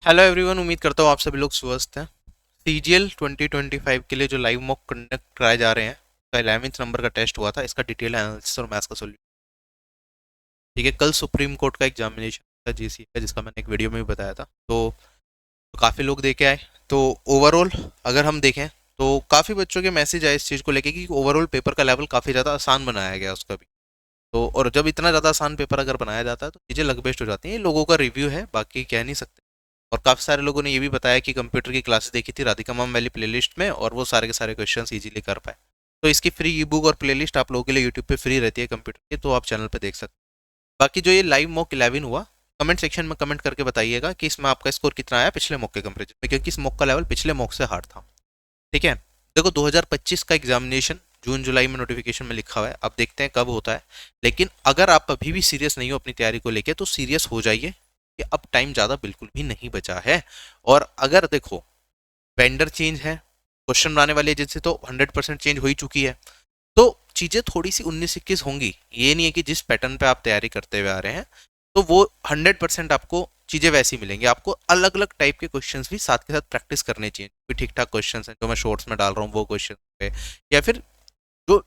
Hello everyone, उम्मीद करता हूँ आप सभी लोग स्वस्थ हैं। सीजीएल 2025 के लिए जो लाइव मॉक कंडक्ट कराए जा रहे हैं, का 11th नंबर का टेस्ट हुआ था। इसका डिटेल एनालिसिस और मैथ्स का सोल्यूशन। ठीक है, कल सुप्रीम कोर्ट का एग्जामिनेशन था जीसी का, जिसका मैंने एक वीडियो में भी बताया था। तो काफ़ी लोग देखे आए। तो ओवरऑल अगर हम देखें तो काफ़ी बच्चों के मैसेज आए इस चीज़ को लेके कि ओवरऑल पेपर का लेवल काफ़ी ज़्यादा आसान बनाया गया उसका भी। तो और जब इतना ज़्यादा आसान पेपर अगर बनाया जाता है तो चीज़ें लग बेस्ट हो जाती हैं। ये लोगों का रिव्यू है, बाकी कह नहीं सकते। और काफ़ी सारे लोगों ने ये भी बताया कि कंप्यूटर की क्लासेस देखी थी राधिका मैम वाली प्लेलिस्ट में, और वो सारे के सारे क्वेश्चंस इजीली कर पाए। तो इसकी फ्री ई बुक और प्लेलिस्ट आप लोगों के लिए यूट्यूब पे फ्री रहती है कंप्यूटर की, तो आप चैनल पे देख सकते हैं। बाकी जो ये लाइव मॉक 11 हुआ, कमेंट सेक्शन में कमेंट करके बताइएगा कि इसमें आपका स्कोर कितना आया पिछले मॉक के कंपेरिजन में, क्योंकि इस मॉक का लेवल पिछले मॉक से हार्ड था। ठीक है, देखो 2025 का एग्जामिनेशन जून जुलाई में नोटिफिकेशन में लिखा हुआ है। अब देखते हैं कब होता है। लेकिन अगर आप अभी भी सीरियस नहीं हो अपनी तैयारी को लेके, तो सीरियस हो जाइए कि अब टाइम ज़्यादा बिल्कुल भी नहीं बचा है। और अगर देखो, वेंडर चेंज है, क्वेश्चन बनाने वाली एजेंसी तो 100% चेंज हो ही चुकी है। तो चीज़ें थोड़ी सी 19-21 होंगी। ये नहीं है कि जिस पैटर्न पे आप तैयारी करते हुए आ रहे हैं तो वो 100% आपको चीज़ें वैसी मिलेंगी। आपको अलग अलग टाइप के क्वेश्चंस भी साथ के साथ प्रैक्टिस करने चाहिए। भी ठीक ठाक क्वेश्चंस हैं जो मैं शॉर्ट्स में डाल रहा हूँ वो क्वेश्चन पे, या फिर जो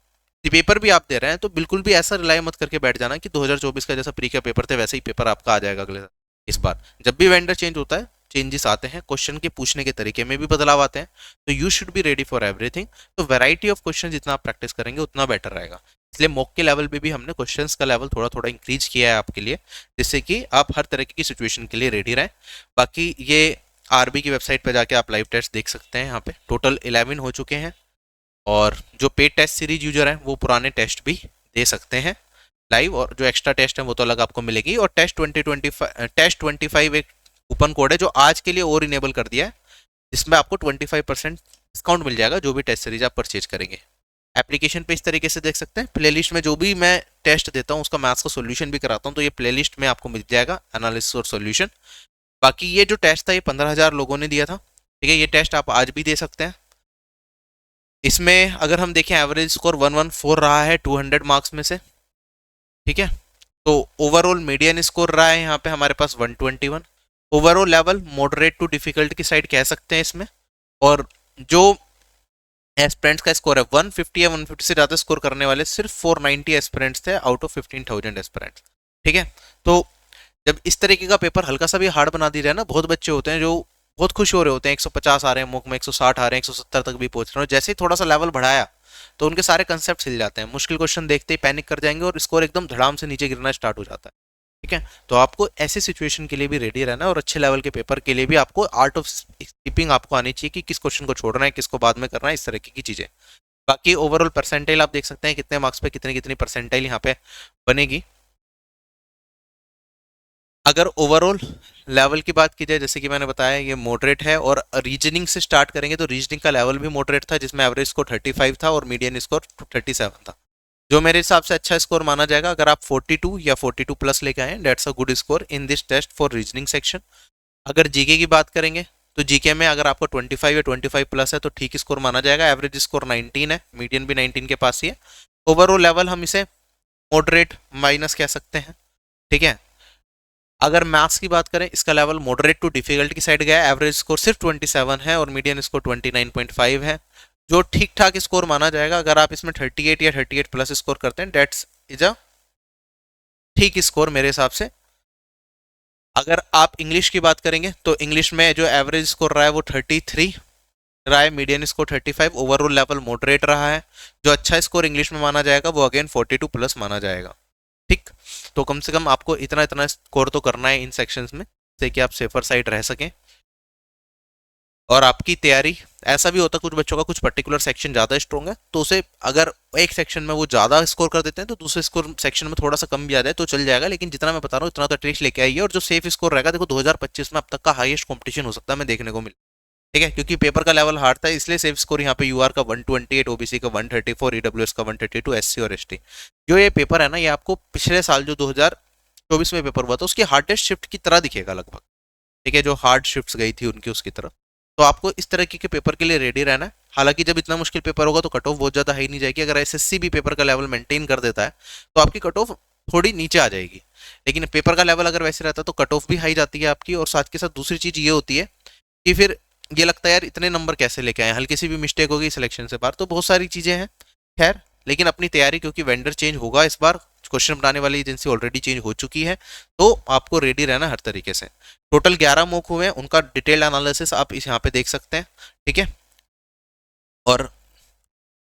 पेपर भी आप दे रहे हैं, तो बिल्कुल भी ऐसा रिलाई मत करके बैठ जाना कि 2024 का जैसा प्री का पेपर थे वैसे ही पेपर आपका आ जाएगा अगले साल। इस बार जब भी वेंडर चेंज होता है, चेंजेस आते हैं, क्वेश्चन के पूछने के तरीके में भी बदलाव आते हैं, तो you should be ready for everything. तो वैरायटी ऑफ क्वेश्चन जितना आप प्रैक्टिस करेंगे उतना बेटर रहेगा। इसलिए मॉक के लेवल पे भी हमने क्वेश्चंस का लेवल थोड़ा थोड़ा इंक्रीज किया है आपके लिए, जिससे कि आप हर तरह की सिचुएशन के लिए रेडी रहें। बाकी ये आरबी की वेबसाइट पर जाके आप लाइव टेस्ट देख सकते हैं। यहाँ पे टोटल 11 हो चुके हैं, और जो पेड टेस्ट सीरीज यूजर हैं वो पुराने टेस्ट भी दे सकते हैं लाइव, और जो एक्स्ट्रा टेस्ट है वो तो अलग आपको मिलेगी। और टेस्ट 25 एक कूपन कोड है जो आज के लिए और इनेबल कर दिया है, जिसमें आपको 25% डिस्काउंट मिल जाएगा जो भी टेस्ट सीरीज आप परचेज करेंगे। एप्लीकेशन पे इस तरीके से देख सकते हैं। प्लेलिस्ट में जो भी मैं टेस्ट देता हूँ उसका मैथ्स का सोल्यूशन भी कराता हूँ, तो ये प्लेलिस्ट में आपको मिल जाएगा एनालिसिस और सोल्यूशन। बाकी ये जो टेस्ट था ये 15,000 लोगों ने दिया था। ठीक है, ये टेस्ट आप आज भी दे सकते हैं। इसमें अगर हम देखें एवरेज स्कोर 114 रहा है 200 मार्क्स में से। ठीक है, तो ओवरऑल मीडियन स्कोर रहा है यहाँ पे हमारे पास 121। Overall level moderate to difficult की साइड कह सकते हैं इसमें। और जो एस्पिरेंट्स का स्कोर है 150 या 150 से ज़्यादा स्कोर करने वाले सिर्फ 490 एस्पिरेंट्स थे आउट ऑफ 15,000 एस्पिरेंट्स। ठीक है, तो जब इस तरीके का पेपर हल्का सा भी हार्ड बना दिया जाए ना, बहुत बच्चे होते हैं जो बहुत खुश हो रहे होते हैं, 150 आ रहे हैं मुख में, 160 आ रहे हैं, 170 तक भी पहुंच रहे हैं। जैसे ही थोड़ा सा लेवल बढ़ाया तो उनके सारे कंसेप्ट हिल जाते हैं, मुश्किल क्वेश्चन देखते ही पैनिक कर जाएंगे और स्कोर एकदम धड़ाम से नीचे गिरना स्टार्ट हो जाता है। ठीक है, तो आपको ऐसे सिचुएशन के लिए भी रेडी रहना है, और अच्छे लेवल के पेपर के लिए भी आपको आर्ट ऑफ स्कीपिंग आपको आनी चाहिए कि किस क्वेश्चन को छोड़ना है, किसको बाद में करना है, इस तरह की चीजें। बाकी ओवरऑल परसेंटाइल आप देख सकते हैं कितने मार्क्स पे कितनी कितनी परसेंटाइल यहाँ पे बनेगी। अगर ओवरऑल लेवल की बात की जाए, जैसे कि मैंने बताया ये मॉडरेट है, और रीजनिंग से स्टार्ट करेंगे तो रीजनिंग का लेवल भी मॉडरेट था, जिसमें एवरेज स्कोर 35 था और मीडियन स्कोर 37 था, जो मेरे हिसाब से अच्छा स्कोर माना जाएगा। अगर आप 42 या 42 प्लस लेके आए, that's a good score in this test for reasoning section. अगर जीके की बात करेंगे तो जीके में अगर आपको 25 या 25 प्लस है तो ठीक स्कोर माना जाएगा। एवरेज स्कोर 19 है, मीडियन भी 19 के पास ही है। ओवरऑल लेवल हम इसे मॉडरेट माइनस कह सकते हैं। ठीक है, अगर मैथ्स की बात करें इसका लेवल मॉडरेट टू डिफिकल्ट की साइड गया है। एवरेज स्कोर सिर्फ 27 है और मीडियन स्कोर 29.5 है, जो ठीक ठाक स्कोर माना जाएगा। अगर आप इसमें 38 या 38 प्लस स्कोर करते हैं, डेट्स इज अ ठीक स्कोर मेरे हिसाब से। अगर आप इंग्लिश की बात करेंगे तो इंग्लिश में जो एवरेज स्कोर रहा है वो 33 रहा है, median score 35, overall level moderate रहा है। जो अच्छा स्कोर इंग्लिश में माना जाएगा वो अगेन 42 प्लस माना जाएगा। ठीक, तो कम से कम आपको इतना इतना स्कोर तो करना है इन सेक्शंस में, जिससे कि आप सेफर साइड रह सकें। और आपकी तैयारी, ऐसा भी होता है कुछ बच्चों का कुछ पर्टिकुलर सेक्शन ज़्यादा स्ट्रॉन्ग है, तो उसे अगर एक सेक्शन में वो ज़्यादा स्कोर कर देते हैं तो दूसरे स्कोर सेक्शन में थोड़ा सा कम भी आ जाए तो चल जाएगा। लेकिन जितना मैं बता रहा हूँ इतना तो एटलीस्ट लेके आइए, और जो सेफ स्कोर रहेगा, देखो 2025 में अब तक का हाईएस्ट कॉम्पिटिशन हो सकता है मैं देखने को मिला। ठीक है, क्योंकि पेपर का लेवल हार्ड था, इसलिए सेफ स्कोर यहाँ पे यूआर का 128, ओबीसी का 134, ईडब्ल्यूएस का 132, एससी और एसटी। जो ये पेपर है ना, ये आपको पिछले साल जो 2024 में पेपर हुआ था उसकी हार्डेस्ट शिफ्ट की तरह दिखेगा लगभग। ठीक है, जो हार्ड शिफ्ट्स गई थी उनकी उसकी तरह। तो आपको इस तरह के पेपर के लिए रेडी रहना है। हालांकि जब इतना मुश्किल पेपर होगा तो कट ऑफ बहुत ज़्यादा हाई नहीं जाएगी। अगर एसएससी भी पेपर का लेवल मेंटेन कर देता है तो आपकी कट ऑफ थोड़ी नीचे आ जाएगी। लेकिन पेपर का लेवल अगर वैसे रहता तो कट ऑफ भी हाई जाती है आपकी, और साथ के साथ दूसरी चीज़ ये होती है कि फिर ये लगता है यार इतने नंबर कैसे लेके आए, हल्की सी भी मिस्टेक होगी सिलेक्शन से बाहर, तो बहुत सारी चीज़ें हैं। खैर, लेकिन अपनी तैयारी, क्योंकि वेंडर चेंज होगा इस बार, क्वेश्चन बनाने वाली एजेंसी ऑलरेडी चेंज हो चुकी है, तो आपको रेडी रहना हर तरीके से। टोटल 11 मॉक हुए हैं, उनका डिटेल्ड एनालिसिस आप इस यहाँ पे देख सकते हैं, ठीक है। और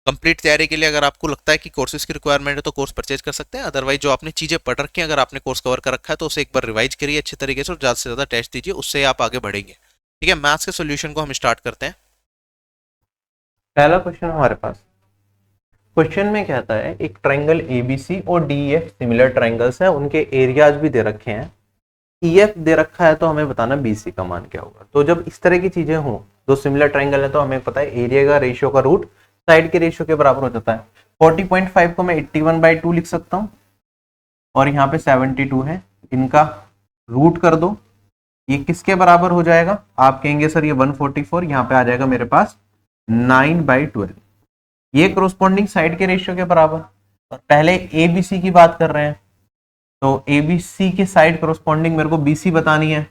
कंप्लीट तैयारी के लिए अगर आपको लगता है कि कोर्सेज की रिक्वायरमेंट है तो कोर्स परचेज कर सकते हैं, अदरवाइज जो आपने चीज़ें पढ़ रखी हैं, अगर आपने कोर्स कवर कर रखा है तो उसे एक बार रिवाइज करिए अच्छे तरीके से और ज़्यादा से ज़्यादा टेस्ट दीजिए, उससे आप आगे बढ़ेंगे, ठीक है। मैथ्स के सोल्यूशन को हम स्टार्ट करते हैं। पहला क्वेश्चन हमारे पास, क्वेश्चन में कहता है एक ट्रायंगल एबीसी और डीईएफ सिमिलर ट्रायंगल्स हैं, उनके एरियाज भी दे रखे हैं, ईएफ दे रखा है, तो हमें बताना बीसी का मान क्या होगा। तो जब इस तरह की चीजें हों, दो सिमिलर ट्रायंगल है, तो हमें पता है एरिया का रेशियो का रूट साइड के रेशियो के बराबर हो जाता है। 40.5 को मैं 81/2 लिख सकता हूँ, और यहाँ पे 72 है, इनका रूट कर दो, ये किसके बराबर हो जाएगा? आप कहेंगे सर ये 144, यहाँ पे आ जाएगा मेरे पास 9/12, ये कोरोस्पोंडिंग साइड के रेशियो के बराबर। और पहले एबीसी की बात कर रहे हैं, तो एबीसी की साइड कोरोस्पोंडिंग मेरे को बीसी बतानी है,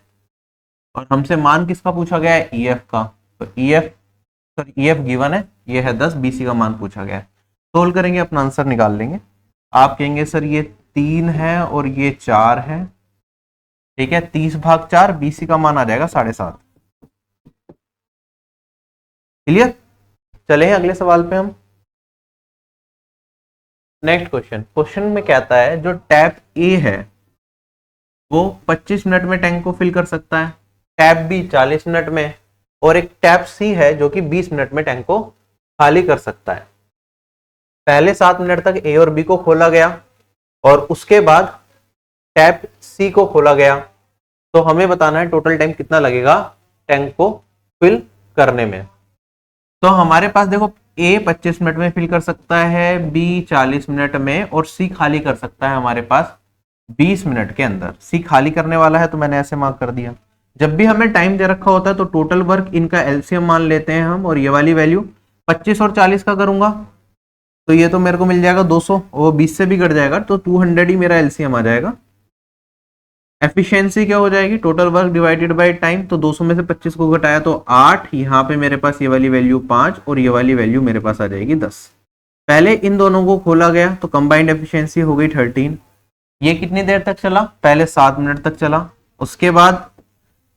और हमसे मान किसका पूछा गया है? ईएफ का। तो ईएफ गिवन है, ये है 10, बीसी का मान पूछा गया है। सोल्व करेंगे, अपना आंसर निकाल लेंगे। आप कहेंगे सर ये 3 है और ये 4 है, ठीक है, 30/4, बीसी का मान आ जाएगा 7.5। क्लियर? चले अगले सवाल पे हम। नेक्स्ट क्वेश्चन में कहता है जो टैप ए है वो 25 मिनट में टैंक को फिल कर सकता है, टैप बी 40 मिनट में, और एक टैप सी है जो कि 20 मिनट में टैंक को खाली कर सकता है। पहले 7 मिनट तक ए और बी को खोला गया, और उसके बाद टैप सी को खोला गया, तो हमें बताना है टोटल टाइम कितना लगेगा टैंक को फिल करने में। तो हमारे पास देखो, ए 25 मिनट में फिल कर सकता है, बी 40 मिनट में, और सी खाली कर सकता है हमारे पास 20 मिनट के अंदर। सी खाली करने वाला है, तो मैंने ऐसे मार्क कर दिया। जब भी हमें टाइम दे रखा होता है तो टोटल वर्क इनका एलसीएम मान लेते हैं हम, और ये वाली वैल्यू 25 और 40 का करूंगा तो ये तो मेरे को मिल जाएगा 200, और 20 से भी कट जाएगा, तो 200 ही मेरा एलसीएम आ जाएगा। एफिशिएंसी क्या हो जाएगी? Total work divided by time, तो 200 में से 25 को घटाया तो 8, यहाँ पे मेरे पास ये वाली वैल्यू 5, और ये वाली वैल्यू मेरे पास आ जाएगी 10। पहले इन दोनों को खोला गया तो कंबाइंड एफिशिएंसी हो गई 13। ये कितनी देर तक चला? पहले 7 मिनट तक चला। उसके बाद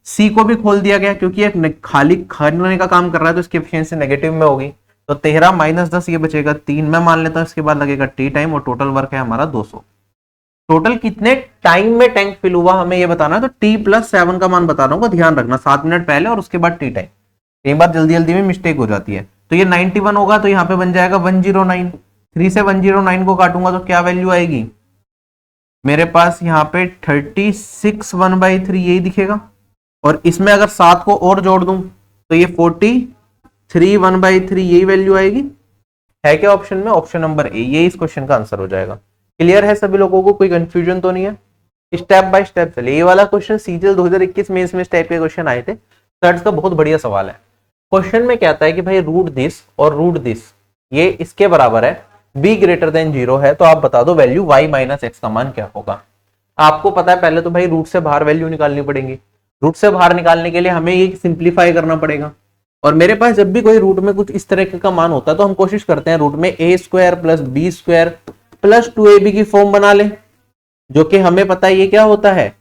सी को भी खोल दिया गया, क्योंकि एक खाली खाने का काम कर रहा है तो इसकी एफिशिएंसी नेगेटिव में होगी, तो 13 - 10 ये बचेगा 3, मैं मान लेता हूँ। इसके बाद लगेगा टी टाइम, और टोटल वर्क है हमारा 200। टोटल कितने टाइम में टैंक फिल हुआ हमें ये बताना है, तो t+7 का मान बता रहा हूँ, ध्यान रखना, 7 मिनट पहले और उसके बाद टी टाइम। कई बार जल्दी जल्दी में मिस्टेक हो जाती है। तो ये 91 होगा, तो यहाँ पे बन जाएगा 109। 3 से 109 को काटूंगा तो क्या वैल्यू आएगी मेरे पास? यहाँ पे 36 1/3 यही दिखेगा, और इसमें अगर 7 को और जोड़ दूं तो ये 43 1/3 यही वैल्यू आएगी। है क्या ऑप्शन में? ऑप्शन नंबर ए, ये इस क्वेश्चन का आंसर हो जाएगा। क्लियर है सभी लोगों को? कोई कंफ्यूजन तो नहीं है? स्टेप बाय स्टेप चलिए। ये वाला क्वेश्चन सीजीएल 2021 मेंस में इस टाइप के क्वेश्चन आए थे, सर्च का बहुत बढ़िया सवाल है। क्वेश्चन में कहता है कि भाई रूट दिस और रूट दिस ये इसके बराबर है, b ग्रेटर देन 0 है, तो आप बता दो वैल्यू y - x का मान क्या होगा। आपको पता है पहले तो भाई रूट से बाहर वैल्यू निकालनी पड़ेगी। रूट से बाहर निकालने के लिए हमें ये सिंप्लीफाई करना पड़ेगा, और मेरे पास जब भी कोई रूट में कुछ इस तरह का मान होता है तो हम कोशिश करते हैं रूट में a² + b² + 2ab की फॉर्म बना ले, जो कि हमें पता है ये क्या होता है।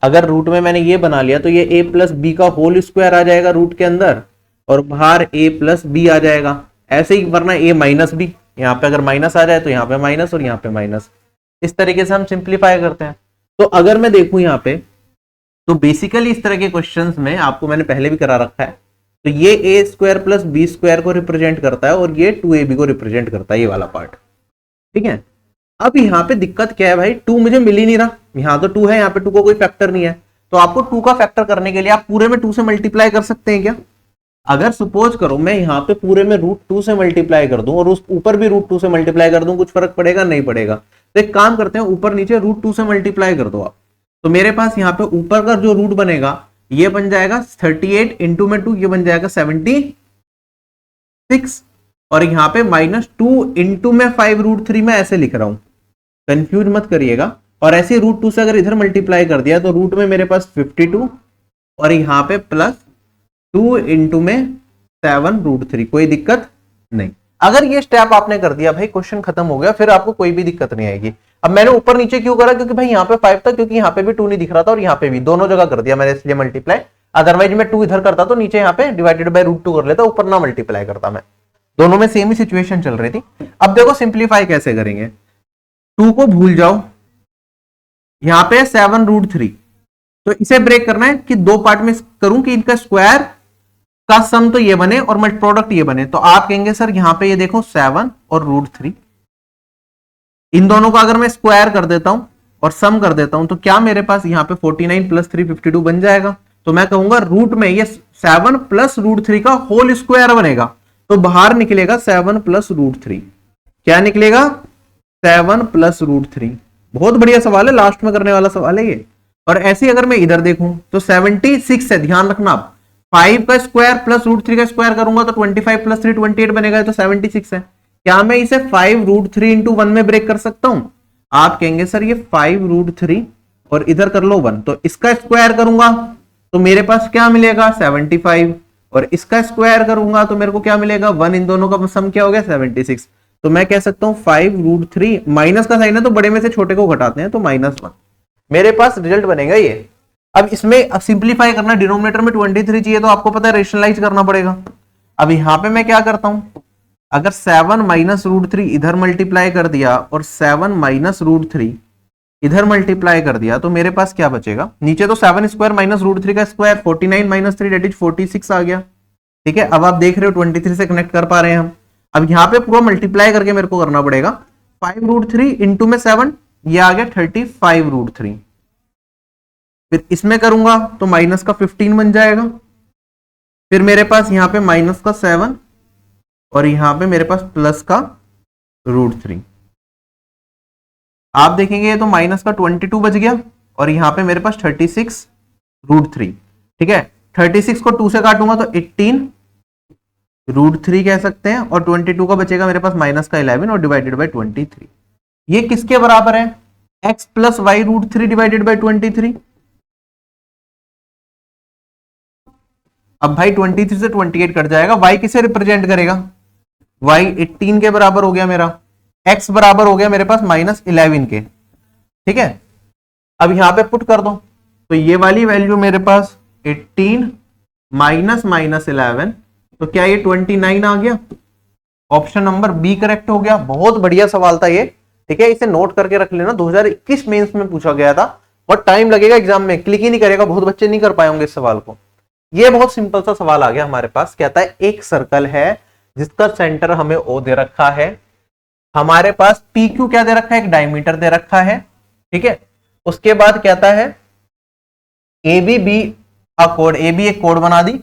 अगर रूट में मैंने ये बना लिया तो ये a + b का होल स्क्वायर आ जाएगा रूट के अंदर, और बाहर a + b आ जाएगा। ऐसे ही, वरना a - b, यहाँ पे अगर माइनस आ जाए तो यहाँ पे माइनस और यहाँ पे माइनस, इस तरीके से हम सिंप्लीफाई करते हैं। तो अगर मैं देखूं यहाँ पे, तो बेसिकली इस तरह के क्वेश्चंस में आपको मैंने पहले भी करा रखा है, तो ये a² + b² को रिप्रेजेंट करता है, और ये 2ab को रिप्रेजेंट करता है, ये वाला पार्ट, ठीक है। अब यहाँ पे दिक्कत क्या है भाई, 2 मुझे मिल ही नहीं रहा। यहाँ तो 2 है, यहाँ पे 2 को कोई फैक्टर नहीं है, तो आपको 2 का फैक्टर करने के लिए आप पूरे में 2 से मल्टीप्लाई कर सकते हैं क्या? अगर सपोज करो मैं यहाँ पे पूरे में √2 से मल्टीप्लाई कर दूं, और उस ऊपर भी √2 से मल्टीप्लाई कर दूं, कुछ फर्क पड़ेगा? नहीं पड़ेगा। तो एक काम करते हैं, ऊपर नीचे √2 से मल्टीप्लाई कर दो आप, तो मेरे पास यहाँ पे ऊपर का जो रूट बनेगा ये बन जाएगा 38 इंटू में 2, ये बन जाएगा 76, और यहाँ पे -2 इंटू में 5 √3 में ऐसे लिख रहा हूं, कंफ्यूज मत करिएगा। और ऐसे रूट 2 से अगर इधर मल्टीप्लाई कर दिया तो रूट में मेरे पास 52 और यहाँ पे प्लस 2 इंटू में 7√3, कोई दिक्कत नहीं। अगर ये स्टेप आपने कर दिया भाई क्वेश्चन खत्म हो गया, फिर आपको कोई भी दिक्कत नहीं आएगी। अब मैंने ऊपर नीचे क्यों करा, क्योंकि भाई यहाँ पे 5 था, क्योंकि यहाँ पे भी 2 नहीं दिख रहा था और यहाँ पे भी, दोनों जगह कर दिया मैंने इसलिए मल्टीप्लाई। अदरवाइज मैं 2 इधर करता तो नीचे यहाँ पे डिवाइडेड बाय √2 कर लेता, ऊपर ना मल्टीप्लाई करता मैं। दोनों में सेम ही सिचुएशन चल रही थी। अब देखो सिंप्लीफाई कैसे करेंगे, 2 को भूल जाओ, यहाँ पे 7√3, तो इसे ब्रेक करना है कि 2 पार्ट में करूं कि इनका स्क्वायर का सम तो ये बने और मल्टी प्रोडक्ट ये बने। तो आप कहेंगे सर यहाँ पे ये देखो 7 और √3, इन दोनों का अगर मैं स्क्वायर कर देता हूं और सम कर देता हूं तो क्या मेरे पास यहाँ पे 49 + 3 52 बन जाएगा। तो मैं कहूंगा रूट में ये 7 + √3 का होल स्क्वायर बनेगा, तो बाहर निकलेगा 7 + √3। क्या निकलेगा, 7 + √3। बहुत बढ़िया सवाल है, लास्ट में करने वाला सवाल है ये। और ऐसे ही अगर मैं इधर देखूं तो 76 है, ध्यान रखना आप, 5 का स्क्वायर प्लस √3 का स्क्वायर करूंगा तो 25 + 3 28 बनेगा, तो 76 है। क्या मैं इसे 5√3 × 1 में ब्रेक कर सकता हूं। आप कहेंगे सर ये 5√3 और इधर कर लो 1, तो इसका स्क्वायर करूंगा तो मेरे पास क्या मिलेगा 75, और इसका स्क्वायर करूंगा तो मेरे को क्या मिलेगा 1, इन दोनों का सम क्या हो गया 76। तो मैं कह सकता हूं 5√3, माइनस का साइन है तो बड़े में से छोटे को घटाते हैं तो -1, मेरे पास रिजल्ट बनेगा ये। अब इसमें सिंप्लीफाई करना, डिनोमिनेटर में 23 चाहिए तो आपको पता है रेशनलाइज करना पड़ेगा। अब यहां पे मैं क्या करता हूं, अगर 7 - √3 इधर मल्टीप्लाई कर दिया और 7 - √3 इधर मल्टीप्लाई कर दिया तो मेरे पास क्या बचेगा, नीचे तो 7² - √3 का स्क्वायर 49 - 3 दैट इज 46 आ गया। ठीक है, अब आप देख रहे हो 23 से कनेक्ट कर पा रहे हैं हम। अब यहाँ पे पूरा मल्टीप्लाई करके मेरे को करना पड़ेगा, 5√3 इंटू में 7, ये आ गया 35√3। फिर इसमें करूंगा तो माइनस का 15 बन जाएगा, फिर मेरे पास यहाँ पे माइनस का 7 और यहाँ पे मेरे पास प्लस का √3। आप देखेंगे ये तो माइनस का 22 बच गया और यहाँ पे मेरे पास 36√3। ठीक है, 36 को 2 से काटूंगा तो 18√3 कह सकते हैं, और 22 का बचेगा मेरे पास माइनस का 11 और डिवाइडेड बाय 23। ये किसके बराबर है, x + y√3 डिवाइडेड बाय 23। अब भाई 23 से 28 कट जाएगा, y किसे रिप्रेजेंट करेगा, y 18 के बराबर हो गया मेरा, x बराबर हो गया मेरे पास -11 के। ठीक है, अब यहां पे पुट कर दो तो ये वाली वैल्यू मेरे पास 18 -11, तो क्या ये 29 आ गया। ऑप्शन नंबर बी करेक्ट हो गया। बहुत बढ़िया सवाल था ये। ठीक है, इसे नोट करके रख लेना, 2021 मेंस में पूछा गया था और टाइम लगेगा एग्जाम में, क्लिक ही नहीं करेगा, बहुत बच्चे नहीं कर पाए होंगे इस सवाल को। ये बहुत सिंपल सा सवाल आ गया हमारे पास। कहता है एक सर्कल है जिसका सेंटर हमें O दे रखा है, हमारे पास PQ क्या दे रखा है, एक डायमीटर दे रखा है। ठीक है, उसके बाद कहता है ABB कोड, AB एक कोड बना दी।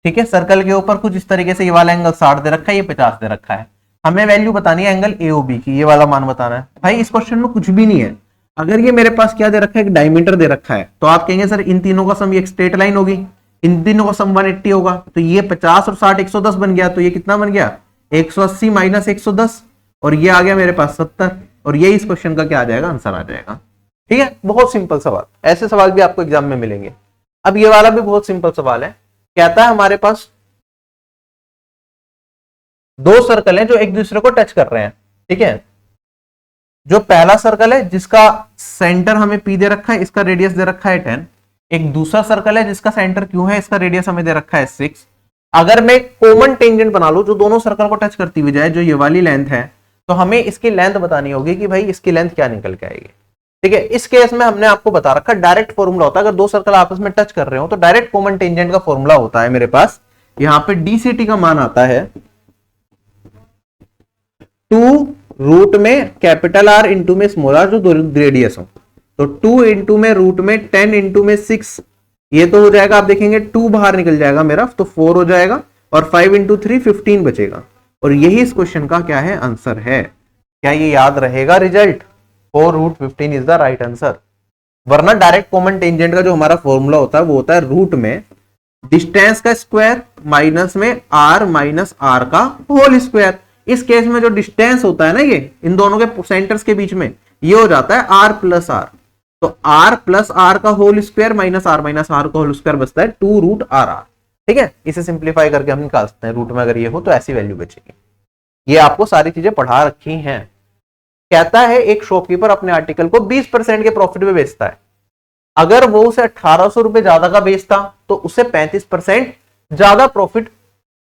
ठीक है, सर्कल के ऊपर कुछ इस तरीके से ये वाला एंगल 60 दे रखा है, ये 50 दे रखा है। हमें वैल्यू बतानी है एंगल AOB की, ये वाला मान बताना है। भाई इस क्वेश्चन में कुछ भी नहीं है, अगर ये मेरे पास क्या दे रखा है, एक डायमीटर दे रखा है, तो आप कहेंगे सर इन तीनों का सम, ये एक स्ट्रेट लाइन होगी, इन तीनों का सम 180 होगा, तो ये 50 और 60 110 बन गया, तो ये कितना बन गया 180 - 110, और ये आ गया मेरे पास 70, और ये इस क्वेश्चन का क्या आ जाएगा, आंसर आ जाएगा। ठीक है, बहुत सिंपल सवाल, ऐसे सवाल भी आपको एग्जाम में मिलेंगे। अब ये वाला भी बहुत सिंपल सवाल है। कहता है हमारे पास 2 सर्कल हैं जो एक दूसरे को टच कर रहे हैं। ठीक है, जो पहला सर्कल है जिसका सेंटर हमें P दे रखा है, इसका रेडियस दे रखा है 10। एक दूसरा सर्कल है जिसका सेंटर Q है, इसका रेडियस हमें दे रखा है 6। अगर मैं कॉमन टेंजेंट बना लूं जो दोनों सर्कल को टच करती हुई जाए, जो ये वाली लेंथ है, तो हमें इसकी लेंथ बतानी होगी कि भाई इसकी लेंथ क्या निकल के आएगी। ठीक है, इस केस में हमने आपको बता रखा डायरेक्ट फॉर्मूला होता है, अगर 2 सर्कल आपस में टच कर रहे हो तो डायरेक्ट कॉमन टेंजेंट का फॉर्मूला होता है मेरे पास। यहां पे DCT का मान आता है 2 रूट में कैपिटल R इंटू में स्मॉल r, जो रेडियस हो, तो 2 इंटू में रूट में 10 इंटू में 6, ये तो हो जाएगा, आप देखेंगे 2 बाहर निकल जाएगा मेरा, तो 4 हो जाएगा, और 5 इंटू 3 15 बचेगा। और यही इस क्वेश्चन का क्या है, आंसर है। क्या ये याद रहेगा result, 4√15 is the right answer. वरना डायरेक्ट कॉमन टेंजेंट का जो हमारा फॉर्मूला होता है वो होता है रूट में डिस्टेंस का स्क्वायर माइनस में r माइनस r का होल स्क्वायर। इस केस में जो डिस्टेंस होता है ना, ये इन दोनों के सेंटर्स के बीच में, ये हो जाता है आर प्लस आर। तो आर प्लस आर का होल स्क्वायर माइनस आर का होल स्क्वायर बचता है 2 रूट आर आर। ठीक है, इसे सिंप्लीफाई करके हम निकाल सकते हैं, रूट में अगर ये हो तो ऐसी वैल्यू बचेगी। ये आपको सारी चीजें पढ़ा रखी हैं। कहता है एक शॉपकीपर अपने आर्टिकल को 20% के प्रॉफिट में बेचता है। अगर वो उसे 1800 रुपए ज्यादा का बेचता तो उसे 35% ज्यादा प्रॉफिट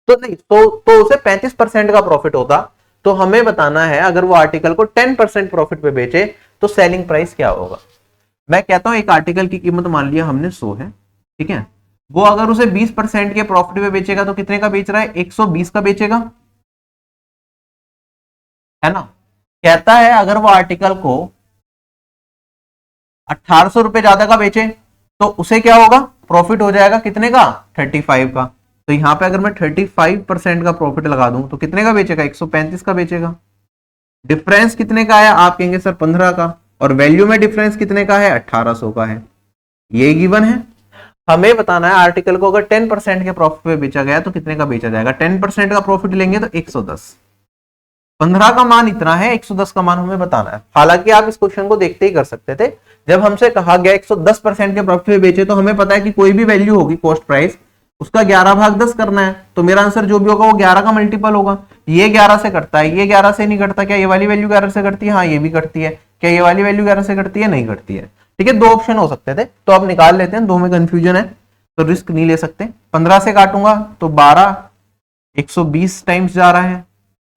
तो नहीं तो उसे 35% का प्रॉफिट होता। तो हमें बताना है अगर वो आर्टिकल को 10% प्रॉफिट पे बेचे तो सेलिंग प्राइस क्या होगा। मैं कहता हूं एक आर्टिकल की कीमत मान लिया हमने 100 है, ठीक है, वो अगर उसे 20% के प्रॉफिट पे बेचेगा तो कितने का बेच रहा है, 120 का बेचेगा, है ना। कहता है अगर वो आर्टिकल को 1800 रुपए ज्यादा का बेचे तो उसे क्या होगा, प्रॉफिट हो जाएगा कितने का, 35 का। तो यहां पे अगर मैं 35% का प्रॉफिट लगा दूं तो कितने का बेचेगा, 135 का बेचेगा। डिफरेंस कितने का है, आप कहेंगे सर 15 का, और वैल्यू में डिफरेंस कितने का है, 1800 का है। ये गिवन है। हमें बताना है आर्टिकल को अगर 10% के प्रॉफिट पे बेचा गया तो कितने का बेचा जाएगा। 10% का प्रॉफिट लेंगे तो 110, 15 का मान इतना है, 110 का मान हमें बताना है। हालांकि आप इस क्वेश्चन को देखते ही कर सकते थे। जब हमसे कहा गया 110% के प्रॉफिट पे बेचे तो हमें पता है कि कोई भी वैल्यू होगी कॉस्ट प्राइस उसका 11/10 करना है। तो मेरा आंसर जो भी होगा वो 11 का मल्टीपल होगा। ये 11 से कटता है, ये 11 से नहीं कटता। क्या ये वाली वैल्यू 11 से कटती है, हाँ ये भी कटती है। क्या ये वाली वैल्यू 11 से कटती है, नहीं कटती है। ठीक है, दो ऑप्शन हो सकते थे तो आप निकाल लेते हैं, दो में कंफ्यूजन है तो रिस्क नहीं ले सकते। 15 से काटूंगा तो 12 120 टाइम्स जा रहा है,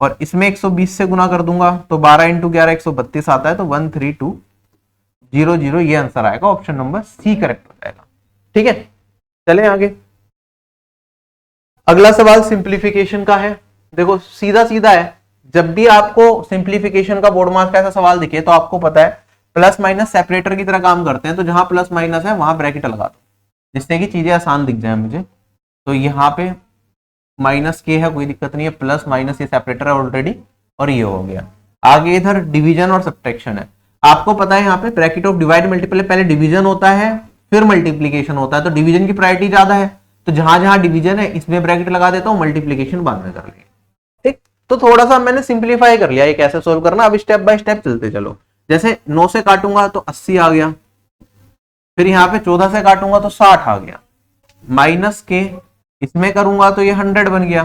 और इसमें 120 से गुना कर दूंगा तो 12 इंटू 11 132 आता है। तो 13200 ये आंसर आएगा, ऑप्शन नंबर सी करेक्ट हो जाएगा। ठीक है, चलें आगे। अगला सवाल सिंप्लीफिकेशन का है। देखो सीधा सीधा है, जब भी आपको सिंप्लीफिकेशन का बोर्ड मार्क्स का ऐसा सवाल दिखे तो आपको पता है प्लस माइनस सेपरेटर की तरह काम करते हैं। तो जहां प्लस माइनस है वहां ब्रैकेट लगा दो जिससे कि चीजें आसान दिख जाए मुझे। तो यहाँ पे माइनस के है, कोई दिक्कत नहीं है, प्लस माइनस ये सेपरेटर है ऑलरेडी, और ये हो गया। आगे इधर डिवीजन और सब्ट्रैक्शन है। आपको पता है यहाँ पे ब्रैकेट ऑफ डिवाइड मल्टीपल पहले डिवीजन होता है फिर मल्टीप्लीकेशन होता है। तो डिवीजन की प्रायोरिटी ज्यादा है, तो जहां जहां डिवीजन है इसमें ब्रैकेट लगा देता हूं, मल्टीप्लीकेशन बाद में कर लेंगे। ठीक, तो थोड़ा सा मैंने सिंप्लीफाई कर लिया ये कैसे सोल्व करना। अब स्टेप बाय स्टेप चलते चलो। जैसे 9 से काटूंगा तो 80 आ गया, फिर यहाँ पे 14 से काटूंगा तो 60 आ गया, माइनस के इसमें करूंगा तो ये 100 बन गया,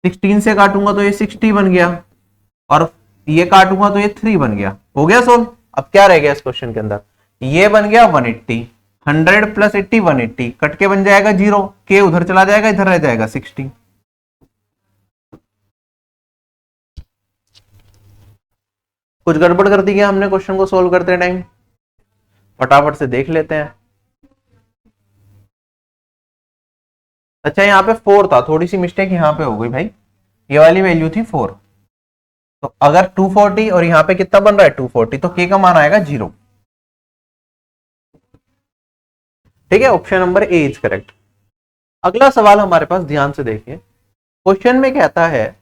16 से काटूंगा तो ये 60 बन गया, और ये काटूंगा तो ये 3 बन गया। हो गया सोल्व। अब क्या रह गया इस क्वेश्चन के अंदर, ये बन गया 180, 100 प्लस 80 180, कट के बन जाएगा 0, के उधर चला जाएगा, इधर रह जाएगा 60। कुछ गड़बड़ कर दी गया हमने क्वेश्चन को सोल्व करते टाइम, फटाफट से देख लेते हैं। अच्छा यहाँ पे 4 था, थोड़ी सी मिस्टेक यहाँ पे हो गई भाई, ये वाली वैल्यू थी 4। तो अगर 240 और यहाँ पे कितना बन रहा है 240, तो के का मान आएगा 0। ठीक है, option number A is correct. अगला सवाल हमारे पास ध्यान से देखिए। क्वेश्चन में कहता है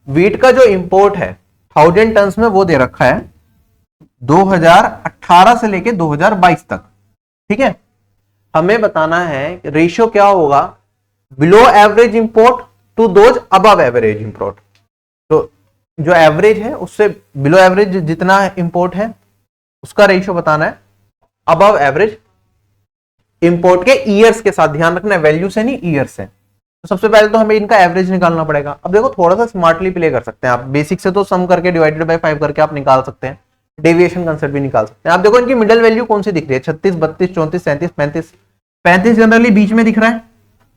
वीट का जो इंपोर्ट है 1000 टन में वो दे रखा है 2018 से लेके 2022 तक। ठीक है, हमें बताना है रेशियो क्या होगा below average import to those above average import. तो जो एवरेज है उससे बिलो एवरेज जितना इंपोर्ट है उसका रेशियो बताना है अबव एवरेज इंपोर्ट के ईयर्स के साथ। ध्यान रखना है वैल्यू से नहीं ईयर से। तो सबसे पहले तो हमें इनका एवरेज निकालना पड़ेगा। अब देखो थोड़ा सा स्मार्टली प्ले कर सकते हैं आप, बेसिक से तो सम करके डिवाइडेड बाय 5 करके आप निकाल सकते हैं, डेविएशन कंसेप्ट भी निकाल सकते हैं। आप देखो इनकी मिडिल वैल्यू कौन सी दिख रही है, 36 32 34 37 35, 35 जनरली बीच में दिख रहा है।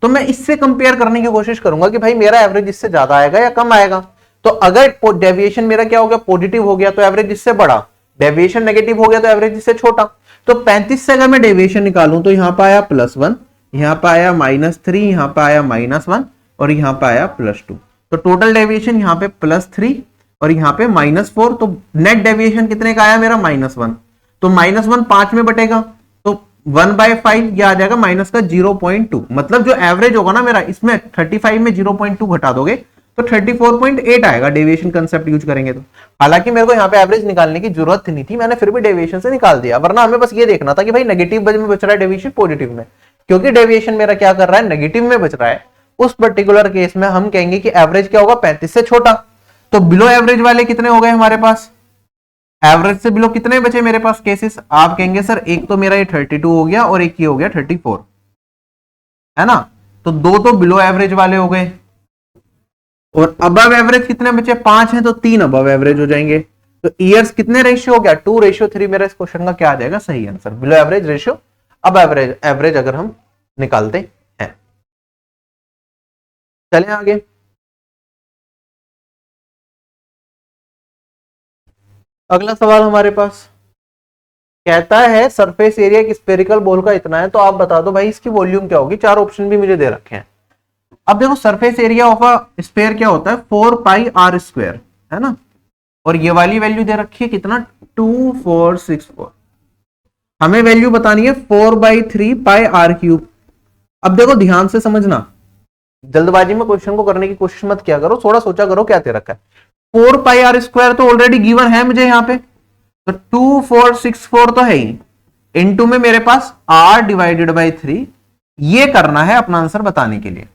तो मैं इससे कंपेयर करने की कोशिश करूंगा कि भाई मेरा एवरेज इससे ज्यादा आएगा या कम आएगा। तो अगर डेविएशन मेरा क्या हो गया पॉजिटिव हो गया तो एवरेज इससे बड़ा, डेविएशन नेगेटिव हो गया तो एवरेज इससे छोटा। तो 35 से अगर मैं डेविएशन निकालूं तो यहाँ पे आया +1, यहाँ पे आया -3, यहाँ पे आया -1 और यहाँ पे आया +2। तो टोटल डेविएशन यहाँ पे +3 और यहाँ पे -4। तो नेट डेविएशन कितने का आया मेरा -1। तो -1 5 में बटेगा तो 1/5 ये आ जाएगा माइनस का 0.2। मतलब जो एवरेज होगा ना मेरा इसमें 35 में 0.2 घटा दोगे तो 34.8 आएगा डेविएशन कंसेप्ट यूज करेंगे तो। हालांकि मेरे को यहाँ पे एवरेज निकालने की जरूरत नहीं थी, मैंने फिर भी डेविएशन से निकाल दिया, वरना हमें बस ये देखना था कि भाई नेगेटिव में बच रहा है डेविएशन पॉजिटिव में। क्योंकि डेविएशन मेरा क्या कर रहा है नेगेटिव में बच रहा है, उस पर्टिकुलर केस में हम कहेंगे कि एवरेज क्या होगा 35 से छोटा। तो बिलो एवरेज वाले कितने हो गए हमारे पास, एवरेज से बिलो कितने बचे मेरे पास केसेस, आप कहेंगे सर एक तो मेरा ये 32 हो गया और एक ये हो गया 34, है ना, तो दो तो बिलो एवरेज वाले हो गए, और अबव एवरेज कितने बचे, 5 हैं, तो 3 अबव एवरेज हो जाएंगे। तो ईयर्स कितने रेशियो हो गया, 2:3 मेरा इस क्वेश्चन का क्या आ जाएगा सही आंसर, बिलो एवरेज रेशियो अब एवरेज एवरेज अगर हम निकालते हैं। चलें आगे, अगला सवाल हमारे पास कहता है सरफेस एरिया एक स्फेरिकल बॉल का इतना है, तो आप बता दो भाई इसकी वॉल्यूम क्या होगी, 4 ऑप्शन भी मुझे दे रखे हैं। अब देखो surface area of a sphere क्या होता है 4πr², है ना, और ये वाली वैल्यू दे रखी है कितना 2464, हमें वैल्यू बतानी है 4/3πr³। अब देखो ध्यान से समझना, जल्दबाजी में क्वेश्चन को करने की कोशिश मत किया करो, थोड़ा सोचा करो क्या दे रखा है। 4πr² तो ऑलरेडी गिवन है मुझे यहाँ पे, तो 2464 तो है ही, इनटू में मेरे पास r/3, ये करना है अपना आंसर बताने के लिए।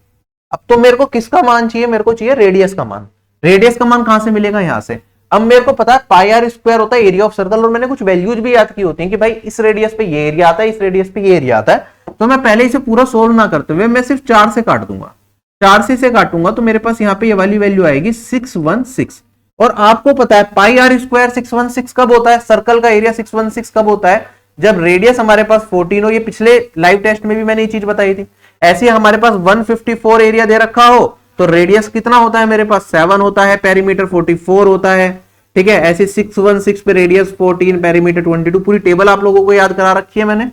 अब तो मेरे को किसका मान चाहिए, मेरे को चाहिए रेडियस का मान। रेडियस का मान कहां से मिलेगा, यहां से। अब मेरे को पता है πr² होता है एरिया ऑफ सर्कल, और मैंने कुछ वैल्यूज भी याद की होती हैं कि भाई इस रेडियस पे ये एरिया आता है, इस रेडियस पे ये एरिया आता है, तो मैं पहले इसे पूरा सोल्व ना करते हुए मैं सिर्फ 4 से काट दूंगा, 4 से काटूंगा तो मेरे पास यहाँ पे ये वाली वैल्यू आएगी 616। और आपको पता है πr² 616 कब होता है, सर्कल का एरिया 616 कब होता है, जब रेडियस हमारे पास 14 हो। ये पिछले लाइव टेस्ट में भी मैंने ये चीज बताई थी। ऐसे हमारे पास 154 एरिया दे रखा हो तो रेडियस कितना होता है मेरे पास 7 होता है, पेरीमीटर 44 होता है, ठीक है। ऐसे 616 पे रेडियस 14, पेरीमीटर 22, पूरी टेबल आप लोगों को याद करा रखी है मैंने,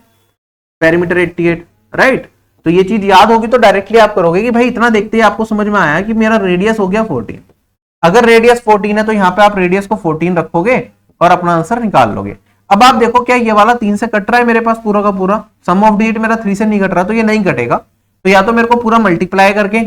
पेरीमीटर 88, राइट। तो ये चीज याद होगी तो डायरेक्टली आप करोगे कि भाई इतना देखते ही आपको समझ में आया कि मेरा रेडियस हो गया 14। अगर रेडियस 14 है तो यहाँ पे आप रेडियस को 14 रखोगे और अपना आंसर निकाल लोगे। अब आप देखो क्या ये वाला 3 से कट रहा है मेरे पास पूरा का पूरा, सम ऑफ डिजिट मेरा 3 से नहीं कट रहा, तो ये नहीं कटेगा, तो या तो मेरे को पूरा मल्टीप्लाई करके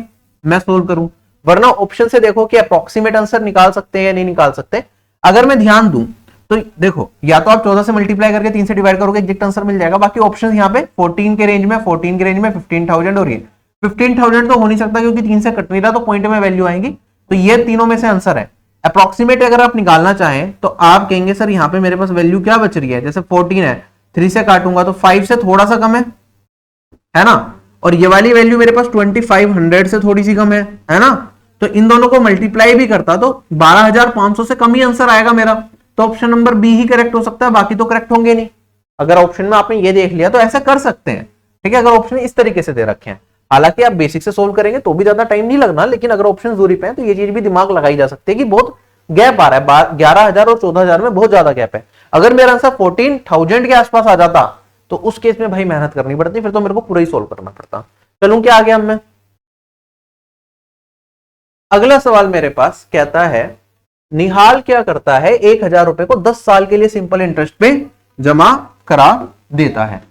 मैं सोल्व करूं, वरना ऑप्शन से देखो कि अप्रोक्सीमेट आंसर निकाल सकते हैं या नहीं निकाल सकते। अगर मैं ध्यान दूं तो देखो या तो आप 14 से मल्टीप्लाई करके 3 से डिवाइड करोगे, एग्जैक्ट आंसर मिल जाएगा। बाकी ऑप्शन यहाँ पे 14 के रेंज में, 14 के रेंज में 15,000 और ये 15,000 तो हो नहीं सकता क्योंकि 3 से कट नहीं रहा, तो पॉइंट में वैल्यू आएगी, तो ये तीनों में से आंसर है। अप्रोक्सीमेट अगर आप निकालना चाहें तो आप कहेंगे सर यहाँ पे मेरे पास वैल्यू क्या बच रही है, जैसे 14 है, 3 से काटूंगा तो 5 से थोड़ा सा कम है ना, और ये वाली वैल्यू मेरे पास 2500 से थोड़ी सी कम है ना, तो इन दोनों को मल्टीप्लाई भी करता तो 12,500 से कम ही आंसर आएगा मेरा, तो ऑप्शन नंबर बी ही करेक्ट हो सकता है, बाकी तो करेक्ट होंगे नहीं। अगर ऑप्शन में आपने ये देख लिया तो ऐसा कर सकते हैं, ठीक है, अगर ऑप्शन इस तरीके से दे रखे हैं। हालांकि आप बेसिक से सोल्व करेंगे तो भी ज्यादा टाइम नहीं लगना, लेकिन अगर ऑप्शन दूरी पे है तो ये चीज भी दिमाग लगाई जा सकती है कि बहुत गैप आ रहा है, 11,000 और 14,000 में बहुत ज्यादा गैप है। अगर मेरा आंसर 14,000 के आसपास आ जाता तो उस केस में भाई मेहनत करनी पड़ती, फिर तो मेरे को पूरा ही सोल्व करना पड़ता। चलूं क्या आगे मैं, अगला सवाल मेरे पास कहता है निहाल क्या करता है 1,000 रुपए को 10 साल के लिए सिंपल इंटरेस्ट पे जमा करा देता है,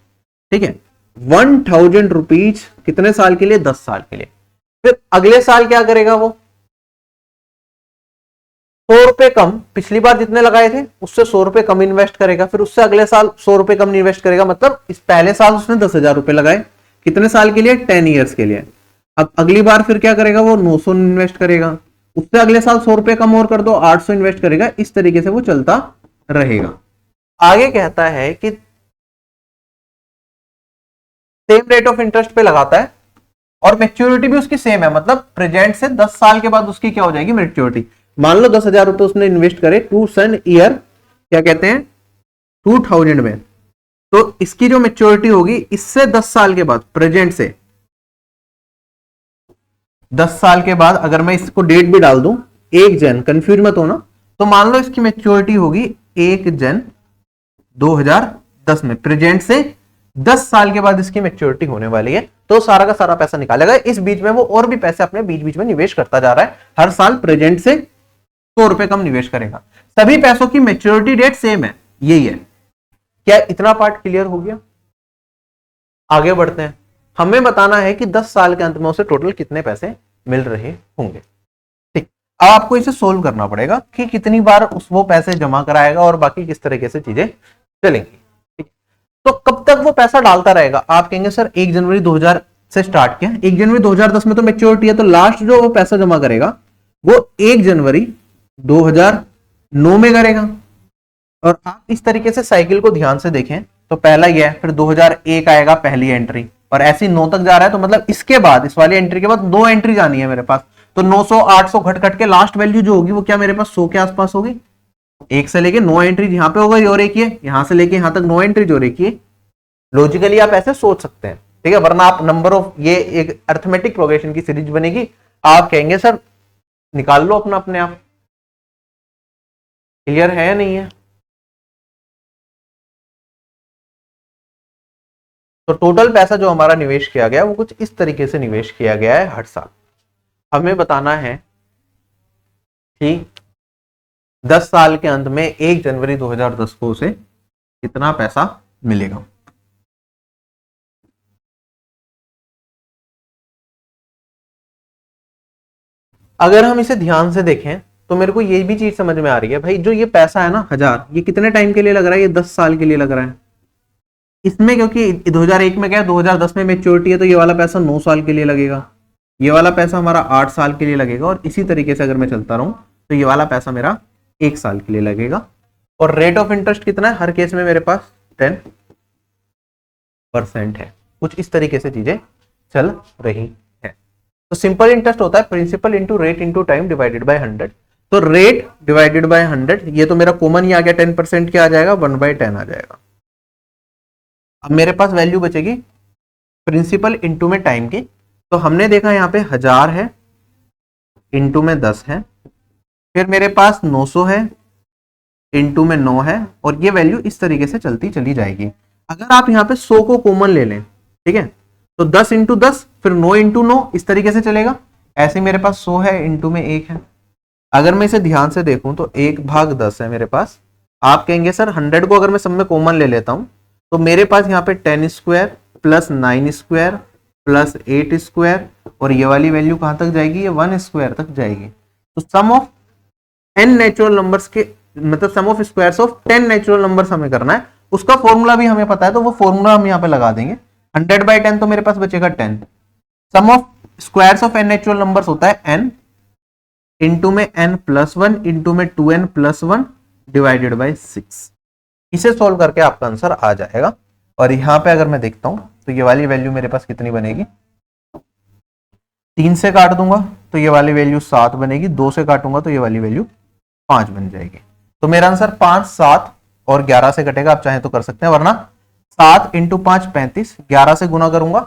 ठीक है। 1,000 रुपीज कितने साल के लिए, 10 साल के लिए। फिर अगले साल क्या करेगा वो, 100 रुपए कम, पिछली बार जितने लगाए थे उससे 100 रुपए कम इन्वेस्ट करेगा, फिर उससे अगले साल 100 रुपए कम इन्वेस्ट करेगा, मतलब इस पहले साल उसने 10,000 रुपए लगाए, कितने साल के लिए, 10 ईयर्स के लिए। अब अगली बार फिर क्या करेगा वो 900 इन्वेस्ट करेगा, उससे अगले साल 100 रुपए कम और कर दो 800 इन्वेस्ट करेगा, इस तरीके से वो चलता रहेगा। आगे कहता है कि सेम रेट ऑफ इंटरेस्ट पे लगाता है और मैच्योरिटी भी उसकी सेम है, मतलब प्रेजेंट से 10 साल के बाद उसकी क्या हो जाएगी मैच्योरिटी। मान लो 10,000 रुपए उसने इन्वेस्ट करे टू सन ईयर क्या कहते हैं 2000 में, तो इसकी जो मैच्योरिटी होगी इससे 10 साल के बाद, प्रेजेंट से 10 साल के बाद, अगर मैं इसको डेट भी डाल दूं 1 जन, कंफ्यूज मत होना, तो मान लो इसकी मैच्योरिटी होगी 1 जन 2010 में, प्रेजेंट से 10 साल के बाद इसकी मैच्योरिटी होने वाली है, तो सारा का सारा पैसा निकालेगा। इस बीच में वो और भी पैसे अपने बीच बीच में निवेश करता जा रहा है, हर साल प्रेजेंट से 100 रुपए कम निवेश करेगा। सभी पैसों की मैच्योरिटी डेट सेम है, यही है। क्या इतना पार्ट क्लियर हो गया? आगे बढ़ते हैं। हमें बताना है कि 10 साल के अंत में उसे टोटल कितने पैसे मिल रहे होंगे। ठीक, अब आपको इसे सोल्व करना पड़ेगा कि कितनी बार वो पैसे जमा कराएगा और बाकी किस तरीके से चीजें चलेंगी। तो कब तक वो पैसा डालता रहेगा? आप कहेंगे सर 1 जनवरी 2000 से स्टार्ट किया, 1 जनवरी 2010 में तो मैच्योरिटी है, तो लास्ट जो वो पैसा जमा करेगा वो 1 जनवरी 2009 में करेगा। और आप इस तरीके से साइकिल को ध्यान से देखें तो पहला ये है, फिर 2001 आएगा पहली एंट्री, और ऐसी 9 तक जा रहा है, तो मतलब इसके बाद, इस वाली एंट्री के बाद 2 एंट्री जानी है मेरे पास, तो 900 800 घट घट के लास्ट वैल्यू जो होगी वो क्या मेरे पास 100 के आसपास होगी। एक से लेके 9 एंट्री यहाँ पे होगा और एक ये यहां से लेके यहां तक 9 एंट्री जो एक ये। लॉजिकली आप ऐसे सोच सकते हैं, ठीक है, वरना आप नंबर ऑफ, ये एक अर्थमेटिक प्रोग्रेशन की सीरीज बनेगी, आप कहेंगे सर निकाल लो अपना अपने आप। क्लियर है या नहीं है? तो टोटल पैसा जो हमारा निवेश किया गया वो कुछ इस तरीके से निवेश किया गया है हर साल। हमें बताना है कि 10 साल के अंत में 1 जनवरी 2010 को उसे कितना पैसा मिलेगा। अगर हम इसे ध्यान से देखें तो मेरे को ये भी चीज समझ में आ रही है भाई, जो ये पैसा है ना 1000, ये कितने टाइम के लिए लग रहा है? ये 10 साल के लिए लग रहा है इसमें, क्योंकि 2001 में क्या, 2010 में मेच्योरिटी है, तो ये वाला पैसा 9 साल के लिए लगेगा, ये वाला पैसा हमारा 8 साल के लिए लगेगा, और इसी तरीके से अगर मैं चलता रहूं तो ये वाला पैसा मेरा 1 साल के लिए लगेगा। और रेट ऑफ इंटरेस्ट कितना है? हर केस में मेरे पास 10% है। कुछ इस तरीके से चीजें चल रही है। तो सिंपल इंटरेस्ट होता है principal into rate into time divided by 100। तो रेट डिवाइडेड बाय 100, ये तो मेरा कॉमन ही आ गया, 10% क्या आ जाएगा? 1/10 आ जाएगा। अब मेरे पास वैल्यू बचेगी प्रिंसिपल इंटू में टाइम की। तो हमने देखा यहाँ पे 1000 है, इंटू में 10 है, फिर मेरे पास 900 है, इंटू में 9 है, और ये वैल्यू इस तरीके से चलती चली जाएगी। अगर आप यहाँ पे 100 को कॉमन ले लें, ठीक है, तो 10 इंटू 10, फिर 9 इंटू 9, इस तरीके से चलेगा। ऐसे मेरे पास 100 है, इंटू में 1 है। अगर मैं इसे ध्यान से देखूं तो 1/10 है मेरे पास। आप कहेंगे सर 100 को अगर मैं सब में कॉमन ले लेता हूं तो मेरे पास यहाँ पे 10 square plus 9 square plus 8 square, और ये वाली वैल्यू कहां तक जाएगी? ये 1 स्क्वायर तक जाएगी। तो sum of n natural numbers के, मतलब sum of squares of 10 natural numbers हमें करना है। उसका फॉर्मूला भी हमें पता है, तो वो फॉर्मूला हम यहाँ पे लगा देंगे। 100/10 तो मेरे पास बचेगा 10। Sum of squares of n natural numbers होता है n, इंटू में n+1 इंटू में 2n+1 डिवाइडेड बाई 6। इसे सोल्व करके आपका आंसर आ जाएगा। और यहां पे अगर मैं देखता हूं तो ये वाली वैल्यू मेरे पास कितनी बनेगी? 3 से काट दूंगा तो ये वाली वैल्यू 7 बनेगी, 2 से काटूंगा तो ये वाली वैल्यू 5 बन जाएगी। तो मेरा आंसर 5, 7 और 11 से कटेगा। आप चाहें तो कर सकते हैं, वरना 7 इंटू 5 35, 11 से गुना करूंगा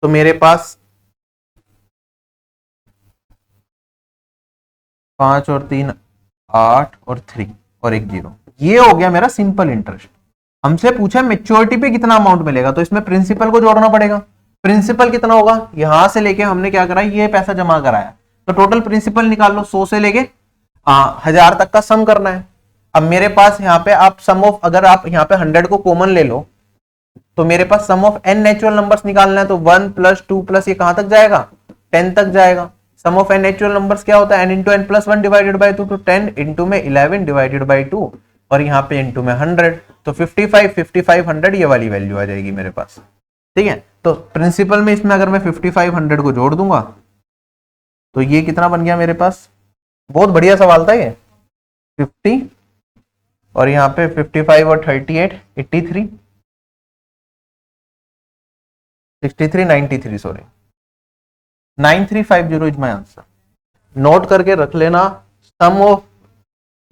तो मेरे पास 5 और 3 8 और 3 और 1 0। ये हो गया मेरा सिंपल इंटरेस्ट। हमसे पूछा मेच्योरिटी पे कितना अमाउंट मिलेगा, तो इसमें प्रिंसिपल को जोड़ना पड़ेगा। प्रिंसिपल कितना होगा? यहां से लेके हमने क्या करा, ये पैसा जमा कराया, तो टोटल प्रिंसिपल निकाल लो। 100 से लेके 1000 तक का सम करना है। अब मेरे पास यहाँ पे आप सम ऑफ, अगर आप यहाँ पे 100 को कॉमन ले लो तो मेरे पास सम ऑफ n नेचुरल नंबर्स निकालना है। तो 1 + 2 + ये कहां तक जाएगा? 10 तक जाएगा। सम ऑफ n नेचुरल नंबर्स क्या होता है? n into n+1 divided by 2, तो 10 इंटू में 11 डिवाइडेड बाई 2, और यहाँ पे इंटू में 100, तो 55 100 ये वाली वैल्यू आ जाएगी मेरे पास। ठीक है, तो प्रिंसिपल में इसमें अगर मैं 55 100 को जोड़ दूंगा तो ये कितना बन गया मेरे पास? बहुत बढ़िया सवाल था ये। 50 और यहाँ पे 55 और 38 83 63 93 sorry 9350 is my answer. Note करके रख लेना। सम ऑफ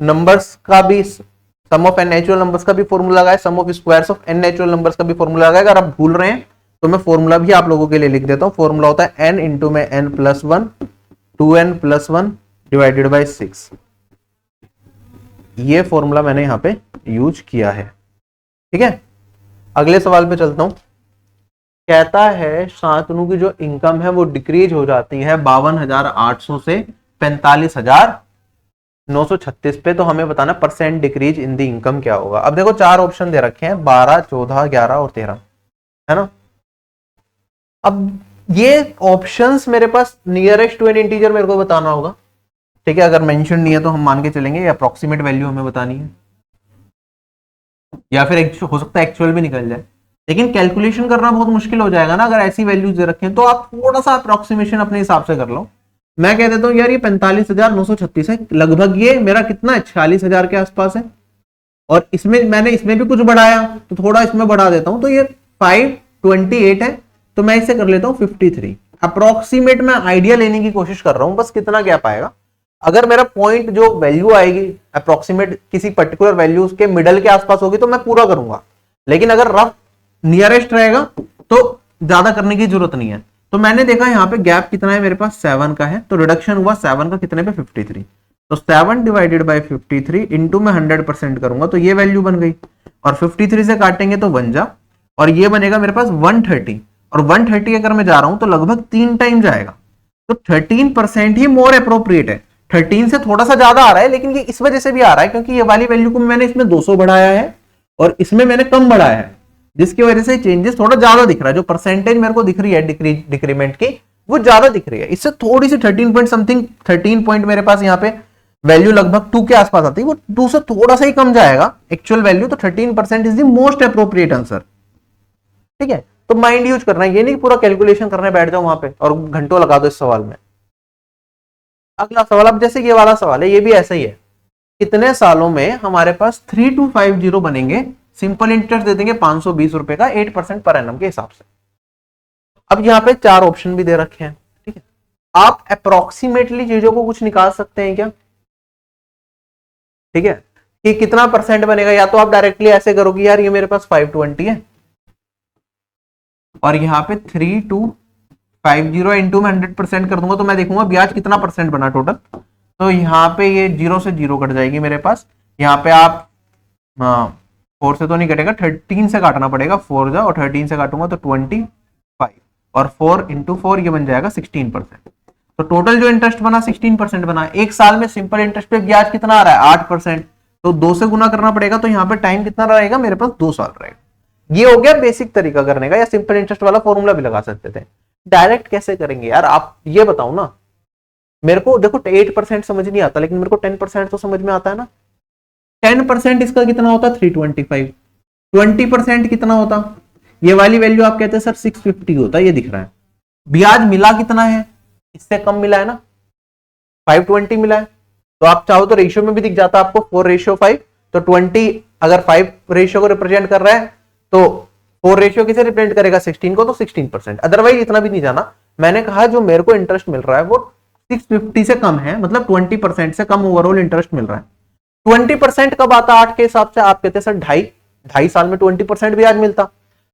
नंबर्स का भी, sum of n natural numbers का भी फॉर्मूला लगाए, sum of squares of n natural numbers का भी फॉर्मूला लगाए। अगर आप भूल रहे हैं तो मैं फॉर्मूला भी आप लोगों के लिए लिख देता हूं। फॉर्मूला होता है n इंटू में n+1 2n+1 डिवाइडेड बाई 6। ये फॉर्मूला मैंने यहां पे यूज किया है। ठीक है, अगले सवाल पे चलता हूं। कहता है शांतनु की जो इनकम है वो डिक्रीज हो जाती है 52,800 से 45,936 पे। तो हमें बताना percent decrease in the income क्या होगा। अब देखो 4 ऑप्शन दे रखे हैं, 12 14 11 और 13, है ना। अब ये ऑप्शंस मेरे पास नियरेस्ट टू एन इंटीजर मेरे को बताना होगा। ठीक है, अगर मेंशन नहीं है तो हम मान के चलेंगे अप्रोक्सीमेट वैल्यू हमें बतानी है, या फिर हो सकता है एक्चुअल भी निकल जाए। लेकिन कैलकुलेशन करना बहुत मुश्किल हो जाएगा ना अगर ऐसी वैल्यूज दे रखे हैं। तो आप थोड़ा सा अप्रोक्सीमेशन अपने हिसाब से कर लो। मैं कह देता हूँ यार ये 45,936 है, लगभग ये मेरा कितना है 46,000 के आसपास है, और इसमें मैंने इसमें भी कुछ बढ़ाया तो थोड़ा इसमें बढ़ा देता हूं, तो ये 528 है, तो मैं इसे कर लेता हूं 53। अप्रोक्सीमेट मैं आइडिया लेने की कोशिश कर रहा हूं, बस कितना गैप आएगा। अगर मेरा पॉइंट जो वैल्यू आएगी अप्रोक्सीमेट किसी पर्टिकुलर वैल्यू के मिडल के आसपास होगी तो मैं पूरा करूंगा, लेकिन अगर रफ नियरेस्ट रहेगा तो ज्यादा करने की जरूरत नहीं है। तो मैंने देखा यहाँ पे गैप कितना है मेरे पास 7 का है, तो रिडक्शन हुआ 7 का कितने पे 53, तो 7 डिवाइडेड बाई 53 इंटू में 100% करूंगा तो ये वैल्यू बन गई, और 53 से काटेंगे तो बन जा, और ये बनेगा मेरे पास 130, और 130 अगर मैं जा रहा हूं तो लगभग 3 टाइम जाएगा, तो 13% ही मोर अप्रोप्रिएट है। 13 से थोड़ा सा ज्यादा आ रहा है, लेकिन ये इस वजह से भी आ रहा है क्योंकि ये वाली वैल्यू को मैंने इसमें 200 बढ़ाया है और इसमें मैंने कम बढ़ाया है, जिसकी वजह से चेंजेस थोड़ा ज्यादा दिख रहा है। जो परसेंटेज मेरे को दिख रही है डिक्रीमेंट की वो ज्यादा दिख रही है, इससे थोड़ी सी 13 पॉइंट समथिंग 13 पॉइंट मेरे पास यहाँ पे वैल्यू लगभग 2 के आसपास आती है, वो 2 से थोड़ा सा ही कम जाएगा एक्चुअल वैल्यू, तो 13% is the most appropriate answer. ठीक है, तो माइंड यूज करना है, ये नहीं पूरा कैलकुलेशन करने बैठ जाओ वहां पे और घंटों लगा दो इस सवाल में। अगला सवाल, अब जैसे ये वाला सवाल है ये भी ऐसा ही है, कितने सालों में हमारे पास 3250 बनेंगे, सिंपल इंटरेस्ट दे देंगे 520 रुपए का 8% पर एनम के हिसाब से। अब यहाँ पे 4 ऑप्शन भी दे रखे हैं। ठीक है, आप अप्रोक्सीमेटली चीजों को कुछ निकाल सकते हैं क्या? ठीक है, कि कितना परसेंट बनेगा, या तो आप डायरेक्टली ऐसे करोगे यार ये मेरे पास 520 है और यहाँ पे 3250 इंटू में 100% कर दूंगा तो मैं देखूंगा ब्याज कितना परसेंट बना टोटल, तो यहाँ पे ये 0 से 0 कट जाएगी मेरे पास, यहाँ पे आप 4 से तो नहीं कटेगा, 13 से काटना पड़ेगा, 4 जा और 13 से काटूंगा तो 25 और 4 इंटू 4 ये बन जाएगा 16%, तो टोटल जो इंटरेस्ट बना 16% बना। एक साल में सिंपल इंटरेस्ट पे ब्याज कितना आ रहा है 8%, तो 2 से गुना करना पड़ेगा, तो यहाँ पे टाइम कितना रहेगा मेरे पास 2 साल रहेगा। ये हो गया बेसिक तरीका करने का, या सिंपल इंटरेस्ट वाला फॉर्मूला भी लगा सकते थे। डायरेक्ट कैसे करेंगे यार, आप ये बताओ ना मेरे को। देखो 8% समझ नहीं आता, लेकिन मेरे को 10% तो समझ में आता है ना। 10% इसका कितना होता है 325, 20% कितना होता, ये वाली वैल्यू आप कहते हैं सर 650 होता है, ये दिख रहा है। ब्याज मिला कितना है, इससे कम मिला है ना, 520 मिला है, तो आप चाहो तो रेशियो में भी दिख जाता आपको 4:5, तो 20 अगर 5 रेशियो को रिप्रेजेंट कर रहा है तो 4 रेशियो किसे रिप्रेजेंट करेगा 16 को, तो 16%। अदरवाइज इतना भी नहीं जाना, मैंने कहा जो मेरे को इंटरेस्ट मिल रहा है वो 650 से कम है, मतलब 20% से कम ओवरऑल इंटरेस्ट मिल रहा है। 20% कब आता 8 के हिसाब से, आप कहते हैं सर 2.5 साल में 20% ब्याज मिलता,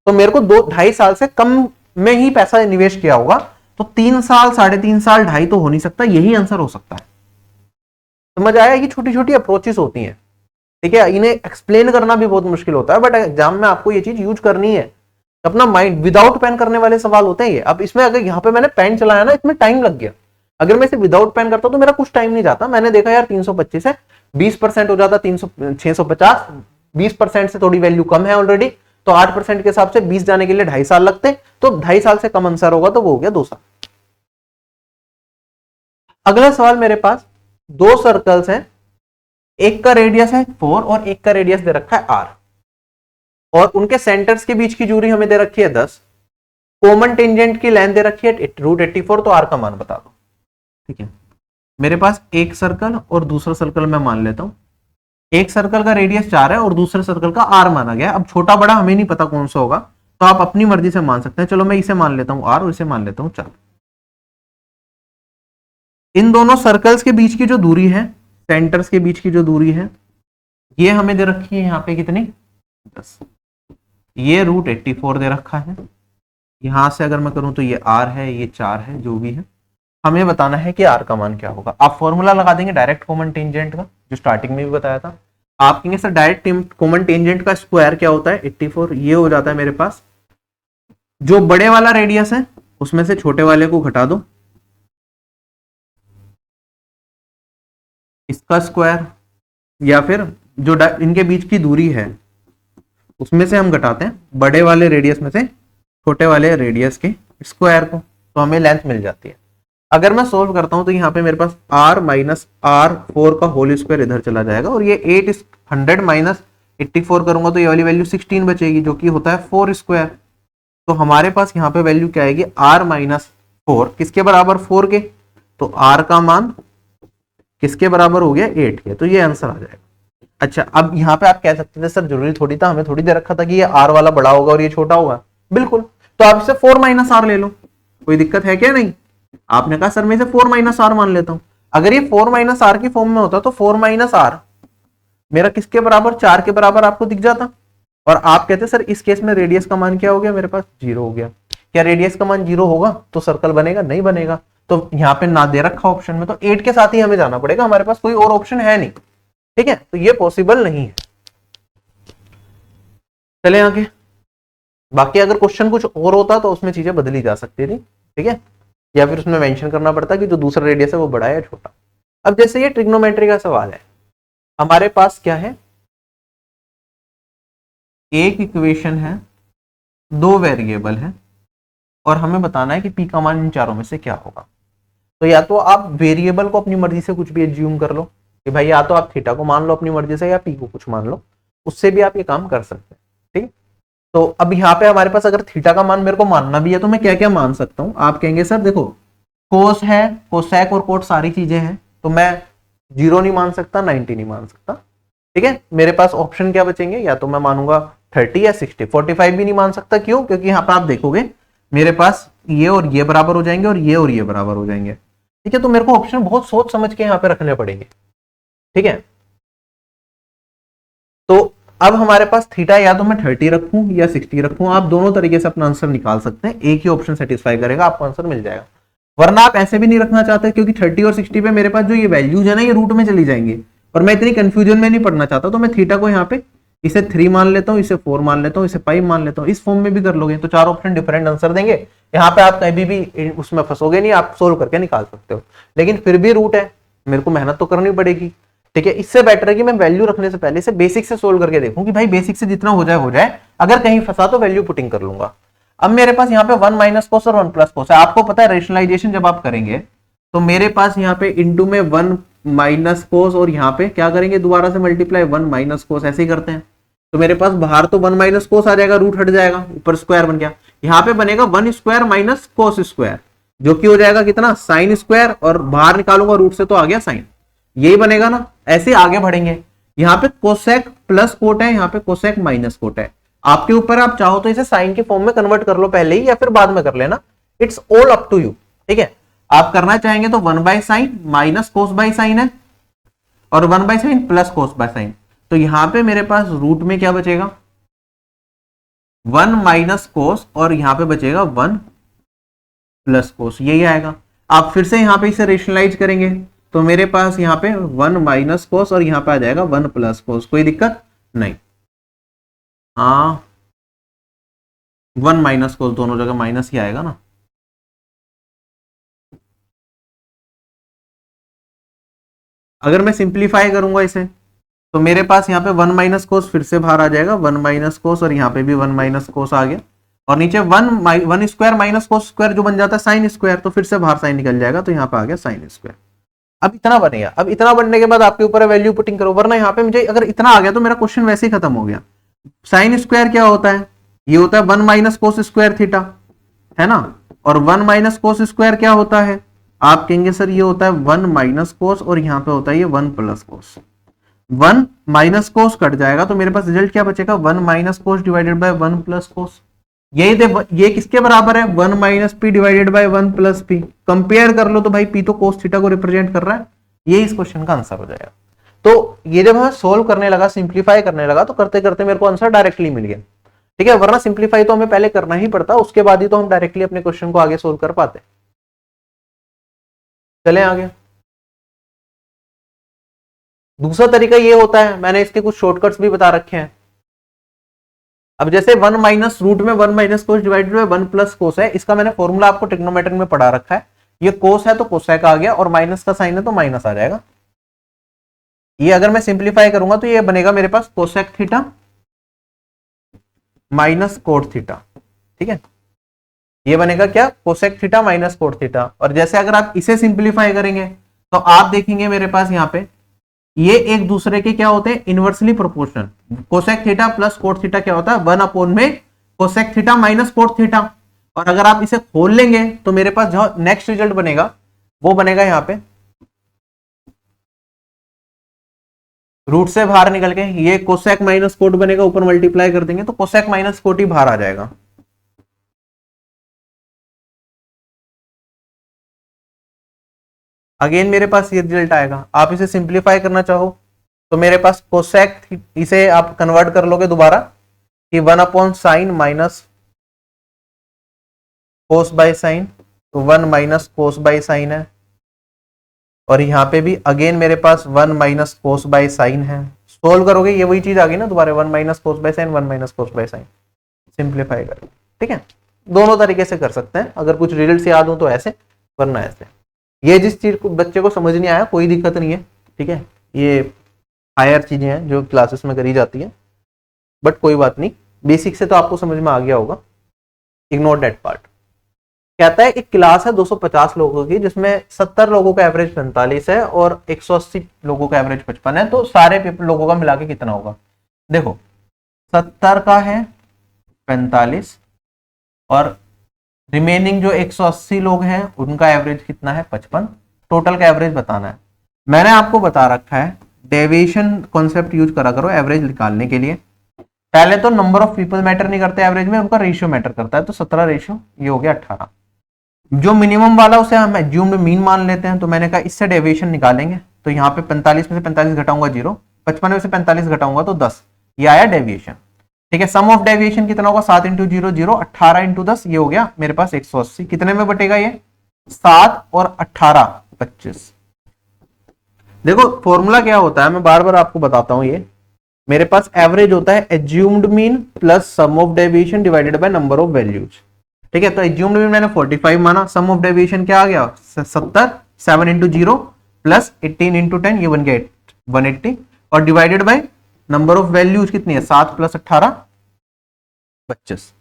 तो मेरे को 2.5 साल से कम में ही पैसा निवेश किया होगा, तो 3 साल 3.5 साल 2.5 तो हो नहीं सकता, यही आंसर हो सकता है। समझ आया, ये छोटी छोटी अप्रोचेस होती हैं। ठीक है, इन्हें एक्सप्लेन करना भी बहुत मुश्किल होता है, बट एग्जाम में आपको ये चीज यूज करनी है, अपना माइंड विदाउट पेन करने वाले सवाल होते हैं ये। अब इसमें अगर यहाँ पे मैंने पेन चलाया ना, इसमें टाइम लग गया, अगर मैं इसे विदाउट पेन करता तो मेरा कुछ टाइम नहीं जाता। मैंने देखा यार 325 है, 20% हो जाता 650, 20% से थोड़ी वैल्यू कम है ऑलरेडी, तो 8% के हिसाब से 20 जाने के लिए 2.5 साल लगते, तो 2.5 साल से कम आंसर होगा, तो वो हो गया 2 साल। अगला सवाल मेरे पास 2 सर्कल्स हैं, एक का रेडियस है 4 और एक का रेडियस दे रखा है r, और उनके सेंटर्स के बीच की दूरी हमें दे रखी है 10, कॉमन टेंजेंट की लेंथ दे रखी है √84, तो r का मान बता दो। ठीक है, मेरे पास एक सर्कल और दूसरा सर्कल मैं मान लेता हूं, एक सर्कल का रेडियस 4 है और दूसरे सर्कल का r माना गया। अब छोटा बड़ा हमें नहीं पता कौन सा होगा, तो आप अपनी मर्जी से मान सकते हैं। चलो मैं इसे मान लेता हूं r और इसे मान लेता हूं 4। इन दोनों सर्कल्स के बीच की जो दूरी है, सेंटर्स के बीच की जो दूरी है, ये हमें दे रखी है यहाँ पे कितनी 10, ये √84 दे रखा है। यहां से अगर मैं करूं तो ये r है, ये 4 है, जो भी है हमें बताना है कि r का मान क्या होगा। आप फॉर्मूला लगा देंगे डायरेक्ट कॉमन टेंजेंट का, जो स्टार्टिंग में भी बताया था। आप कहेंगे सर डायरेक्ट कॉमन टेंजेंट का स्क्वायर क्या होता है 84, ये हो जाता है मेरे पास जो बड़े वाला रेडियस है उसमें से छोटे वाले को घटा दो, इसका स्क्वायर, या फिर जो इनके बीच की दूरी है उसमें से हम घटाते हैं बड़े वाले रेडियस में से छोटे वाले रेडियस के स्क्वायर को, तो हमें लेंथ मिल जाती है। अगर मैं सोल्व करता हूं तो यहाँ पे मेरे पास r माइनस r4 का होल स्क्वायर इधर चला जाएगा, और ये 100 माइनस 84 करूंगा तो ये वाली वैल्यू 16 बचेगी, जो कि होता है 4 स्क्वायर। तो हमारे पास यहाँ पे वैल्यू क्या आएगी r माइनस 4, किसके बराबर 4 के, तो r का मान किसके बराबर हो गया 8 के, तो ये आंसर आ जाएगा। अच्छा अब यहाँ पे आप कह सकते थे सर जरूरी थोड़ी था, हमें थोड़ी दे रखा था कि ये r वाला बड़ा होगा और ये छोटा होगा, बिल्कुल, तो आप इसे 4 माइनस आर ले लो, कोई दिक्कत है क्या? नहीं, आपने कहा सर मैं इसे 4 माइनस आर मान लेता हूं, अगर ये 4 माइनस आर की फॉर्म में होता तो 4 माइनस आर मेरा किसके बराबर 4 के बराबर आपको दिख जाता, और आप कहते सर इस केस में रेडियस का मान क्या हो गया मेरे पास 0 हो गया। क्या रेडियस का मान 0 होगा तो सर्कल बनेगा? नहीं बनेगा, तो यहाँ पे ना दे रखा ऑप्शन में, तो 8 के साथ ही हमें जाना पड़ेगा, हमारे पास कोई और ऑप्शन है नहीं, ठीक है, तो ये पॉसिबल नहीं है। चले आगे, बाकी अगर क्वेश्चन कुछ और होता तो उसमें चीजें बदली जा सकती थी, ठीक है, या फिर उसमें मेंशन करना पड़ता कि जो दूसरा रेडियस है वो बड़ा है या छोटा। अब जैसे ये ट्रिग्नोमेट्री का सवाल है, हमारे पास क्या है, एक इक्वेशन है, दो वेरिएबल है, और हमें बताना है कि पी का मान इन चारों में से क्या होगा। तो या तो आप वेरिएबल को अपनी मर्जी से कुछ भी एज्यूम कर लो कि भाई या तो आप थीटा को मान लो अपनी मर्जी से या पी को कुछ मान लो, उससे भी आप ये काम कर सकते हैं, ठीक। तो अब यहाँ पे हमारे पास अगर थीटा का मान मेरे को मानना भी है तो मैं क्या क्या मान सकता हूँ, आप कहेंगे सर देखो कोस है, कोसेक और कोट सारी चीजें हैं, तो मैं 0 नहीं मान सकता, 90 नहीं मान सकता, ठीक है। मेरे पास ऑप्शन क्या बचेंगे, या तो मैं मानूंगा 30 या 60, 45 भी नहीं मान सकता, क्यों? क्योंकि यहाँ पे आप देखोगे मेरे पास ये और ये बराबर हो जाएंगे और ये बराबर हो जाएंगे, ठीक है। तो मेरे को ऑप्शन बहुत सोच समझ के यहाँ पे रखने पड़ेंगे, ठीक है। तो अब हमारे पास थीटा या तो मैं 30 रखूं या 60 रखूं, आप दोनों तरीके से अपना आंसर निकाल सकते हैं, एक ही ऑप्शन सेटिस्फाई करेगा, आपको आंसर मिल जाएगा। वरना आप ऐसे भी नहीं रखना चाहते क्योंकि 30 और 60 पे मेरे पास जो ये वैल्यूज है ना ये रूट में चली जाएंगी और मैं इतनी कंफ्यूजन में नहीं पड़ना चाहता, तो मैं थीटा को यहाँ पे इसे 3 मान लेता हूँ, इसे 4 मान लेता हूँ, इसे 5 मान लेता हूँ, इस फॉर्म में भी कर लोगे तो 4 ऑप्शन डिफरेंट आंसर देंगे। यहाँ पे आप कहीं भी उसमें फंसोगे नहीं, आप सोल्व करके निकाल सकते हो, लेकिन फिर भी रूट है, मेरे को मेहनत तो करनी पड़ेगी, ठीक है। इससे बेटर है कि मैं वैल्यू रखने से पहले से बेसिक से सोल्व करके देखूं कि भाई बेसिक से जितना हो जाए, अगर कहीं फंसा तो वैल्यू पुटिंग कर लूंगा। अब मेरे पास यहाँ पे 1 माइनस कोस और 1 प्लस कोस है, आपको पता है रेशनलाइजेशन जब आप करेंगे तो मेरे पास यहाँ पे इंटू में 1 माइनस कोस और यहाँ पे क्या करेंगे दोबारा से मल्टीप्लाई 1 माइनस कोस, ऐसे ही करते हैं। तो मेरे पास बाहर तो 1 माइनस कोस आ जाएगा, रूट हट जाएगा, ऊपर स्क्वायर बन गया, यहाँ पे बनेगा 1 स्क्वायर माइनस कोस स्क्वायर, जो कि हो जाएगा कितना साइन स्क्वायर, और बाहर निकालूंगा रूट से तो आ गया साइन, यही बनेगा ना। ऐसे आगे बढ़ेंगे, यहाँ पे कोसेक प्लस कोट है, यहाँ पे कोसेक माइनस कोट है, आपके ऊपर, आप चाहो तो इसे साइन के फॉर्म में कन्वर्ट कर लो पहले ही या फिर बाद में कर लेना, it's all up to you, ठीक है। आप करना चाहेंगे तो 1 by sine minus cos by sine है और 1 by sine plus cos by sine, तो यहां पे मेरे पास रूट में क्या बचेगा 1 माइनस कोस और यहां पे बचेगा 1 प्लस कोस, यही आएगा। आप फिर से यहां पे इसे रेशनलाइज करेंगे तो मेरे पास यहाँ पे 1 माइनस कोस और यहाँ पे आ जाएगा 1 प्लस कोस, कोई दिक्कत नहीं। हाँ 1 माइनस कोस दोनों जगह माइनस ही आएगा ना। अगर मैं सिंप्लीफाई करूंगा इसे तो मेरे पास यहाँ पे 1 माइनस कोस फिर से बाहर आ जाएगा, 1 माइनस कोस और यहाँ पे भी 1 माइनस कोस आ गया, और नीचे 1 स्क्वायर माइनस कोस स्क्वायर जो बन जाता है साइन स्क्वायर, तो फिर से बाहर साइन निकल जाएगा, तो यहाँ पे आ गया साइन स्क्वायर। अब इतना बनेगा, अब इतना बनने के बाद आपके ऊपर वैल्यू पुटिंग करो, वरना यहाँ पे मुझे अगर इतना आ गया तो मेरा क्वेश्चन वैसे ही खत्म हो गया। साइन स्क्वायर क्या होता है, ये होता है 1 माइनस कोस स्क्वायर थीटा, है ना, और 1 माइनस कोस स्क्वायर क्या होता है, आप कहेंगे सर ये होता है 1 माइनस कोस और यहाँ पे होता है ये 1 plus cos, 1 minus cos cut जाएगा तो मेरे पास रिजल्ट क्या बचेगा 1 minus cos divided by 1 plus cos, ये किसके बराबर है 1 minus P divided by 1 plus P, compare कर लो तो भाई पी तो कोस थीटा को रिप्रेजेंट कर रहा है, ये इस क्वेश्चन का आंसर हो जाएगा। तो ये जब मैं सोल्व करने लगा, सिंप्लीफाई करने लगा, तो करते करते मेरे को आंसर डायरेक्टली मिल गया, ठीक है, वरना सिंप्लीफाई तो हमें पहले करना ही पड़ता, उसके बाद ही तो हम डायरेक्टली अपने क्वेश्चन को आगे सोल्व कर पाते। चलें आगे। दूसरा तरीका ये होता है, मैंने इसके कुछ शॉर्टकट्स भी बता रखे हैं। अब जैसे 1 माइनस रूट में 1 minus cos divided by 1 plus cos है, इसका मैंने फॉर्मूला आपको ट्रिग्नोमेट्री में पढ़ा रखा है, ये कोस है तो कोसेक आ गया और माइनस का साइन है तो माइनस आ जाएगा। ये अगर मैं सिंप्लीफाई करूंगा तो ये बनेगा मेरे पास cosec theta minus cot theta, ठीक है, ये बनेगा क्या cosec theta minus cot theta. और जैसे अगर आप इसे सिंप्लीफाई करेंगे तो आप देखेंगे मेरे पास यहाँ पे ये एक दूसरे के क्या होते हैं inversely proportional, cosec theta plus cot theta क्या होता है 1 अपॉन में cosec theta minus cot theta, और अगर आप इसे खोल लेंगे तो मेरे पास जो नेक्स्ट रिजल्ट बनेगा वो बनेगा यहाँ पे रूट से बाहर निकल के, ये कोसेक माइनस कोट बनेगा, ऊपर मल्टीप्लाई कर देंगे तो कोसेक माइनस कोट ही बाहर आ जाएगा। अगेन मेरे पास ये रिजल्ट आएगा। आप इसे सिंप्लीफाई करना चाहो तो मेरे पास कोसेक, इसे आप कन्वर्ट कर लोगे दोबारा कि 1 sine minus cos by sine, तो 1 माइनस कोस बाय साइन है, और यहाँ पे भी अगेन मेरे पास 1 माइनस कोस बाय साइन है। सोल्व करोगे ये वही चीज आ गई ना दोबारा, 1 minus cos by sign, 1 minus cos by sign, simplify करो। ठीक है, दोनों तरीके से कर सकते हैं, अगर कुछ रिजल्ट याद हो तो ऐसे, वरना ऐसे। ये जिस चीज को बच्चे को समझ नहीं आया कोई दिक्कत नहीं है, ठीक है, ये हायर चीजें हैं जो क्लासेस में करी जाती है, बट कोई बात नहीं, बेसिक से तो आपको समझ में आ गया होगा, इग्नोर दैट पार्ट। कहता है एक क्लास है 250 लोगों की, जिसमें 70 लोगों का एवरेज 45 है और 180 लोगों का एवरेज 55 है, तो सारे लोगों का मिला के कितना होगा? देखो 70 का है 45 और रिमेनिंग जो 180 लोग हैं उनका एवरेज कितना है? 55। टोटल का एवरेज बताना है। मैंने आपको बता रखा है डेविएशन कॉन्सेप्ट यूज करा करो एवरेज निकालने के लिए। पहले तो नंबर ऑफ पीपल मैटर नहीं करते एवरेज में, उनका रेशियो मैटर करता है। तो 17 रेशियो, ये हो गया 18। जो मिनिमम वाला उसे हम एज्यूम्ड मीन मान लेते हैं, तो मैंने कहा इससे डेविएशन निकालेंगे। तो यहाँ पे 45 में से 45 घटाऊंगा 0, 55 में से 45 घटाऊंगा तो 10, ये आया डेविएशन। ठीक है, सम ऑफ डेविएशन कितना होगा? 7 इंटू 0 0, 18 इंटू 10, ये हो गया मेरे पास 180। कितने में बटेगा ये? 7 और 18 25। देखो फॉर्मूला क्या होता है, मैं बार बार आपको बताता हूं। ये मेरे पास एवरेज होता है assumed mean plus sum of deviation divided by number of values. ठीक है, तो एज्यूम्ड मीन मैंने 45 माना, सम ऑफ डेविएशन क्या आ गया? 70, 7 इंटू 0 प्लस 18 इंटू 10, ये बन गया 180, और divided by number of values कितनी है? 7 प्लस 18 25।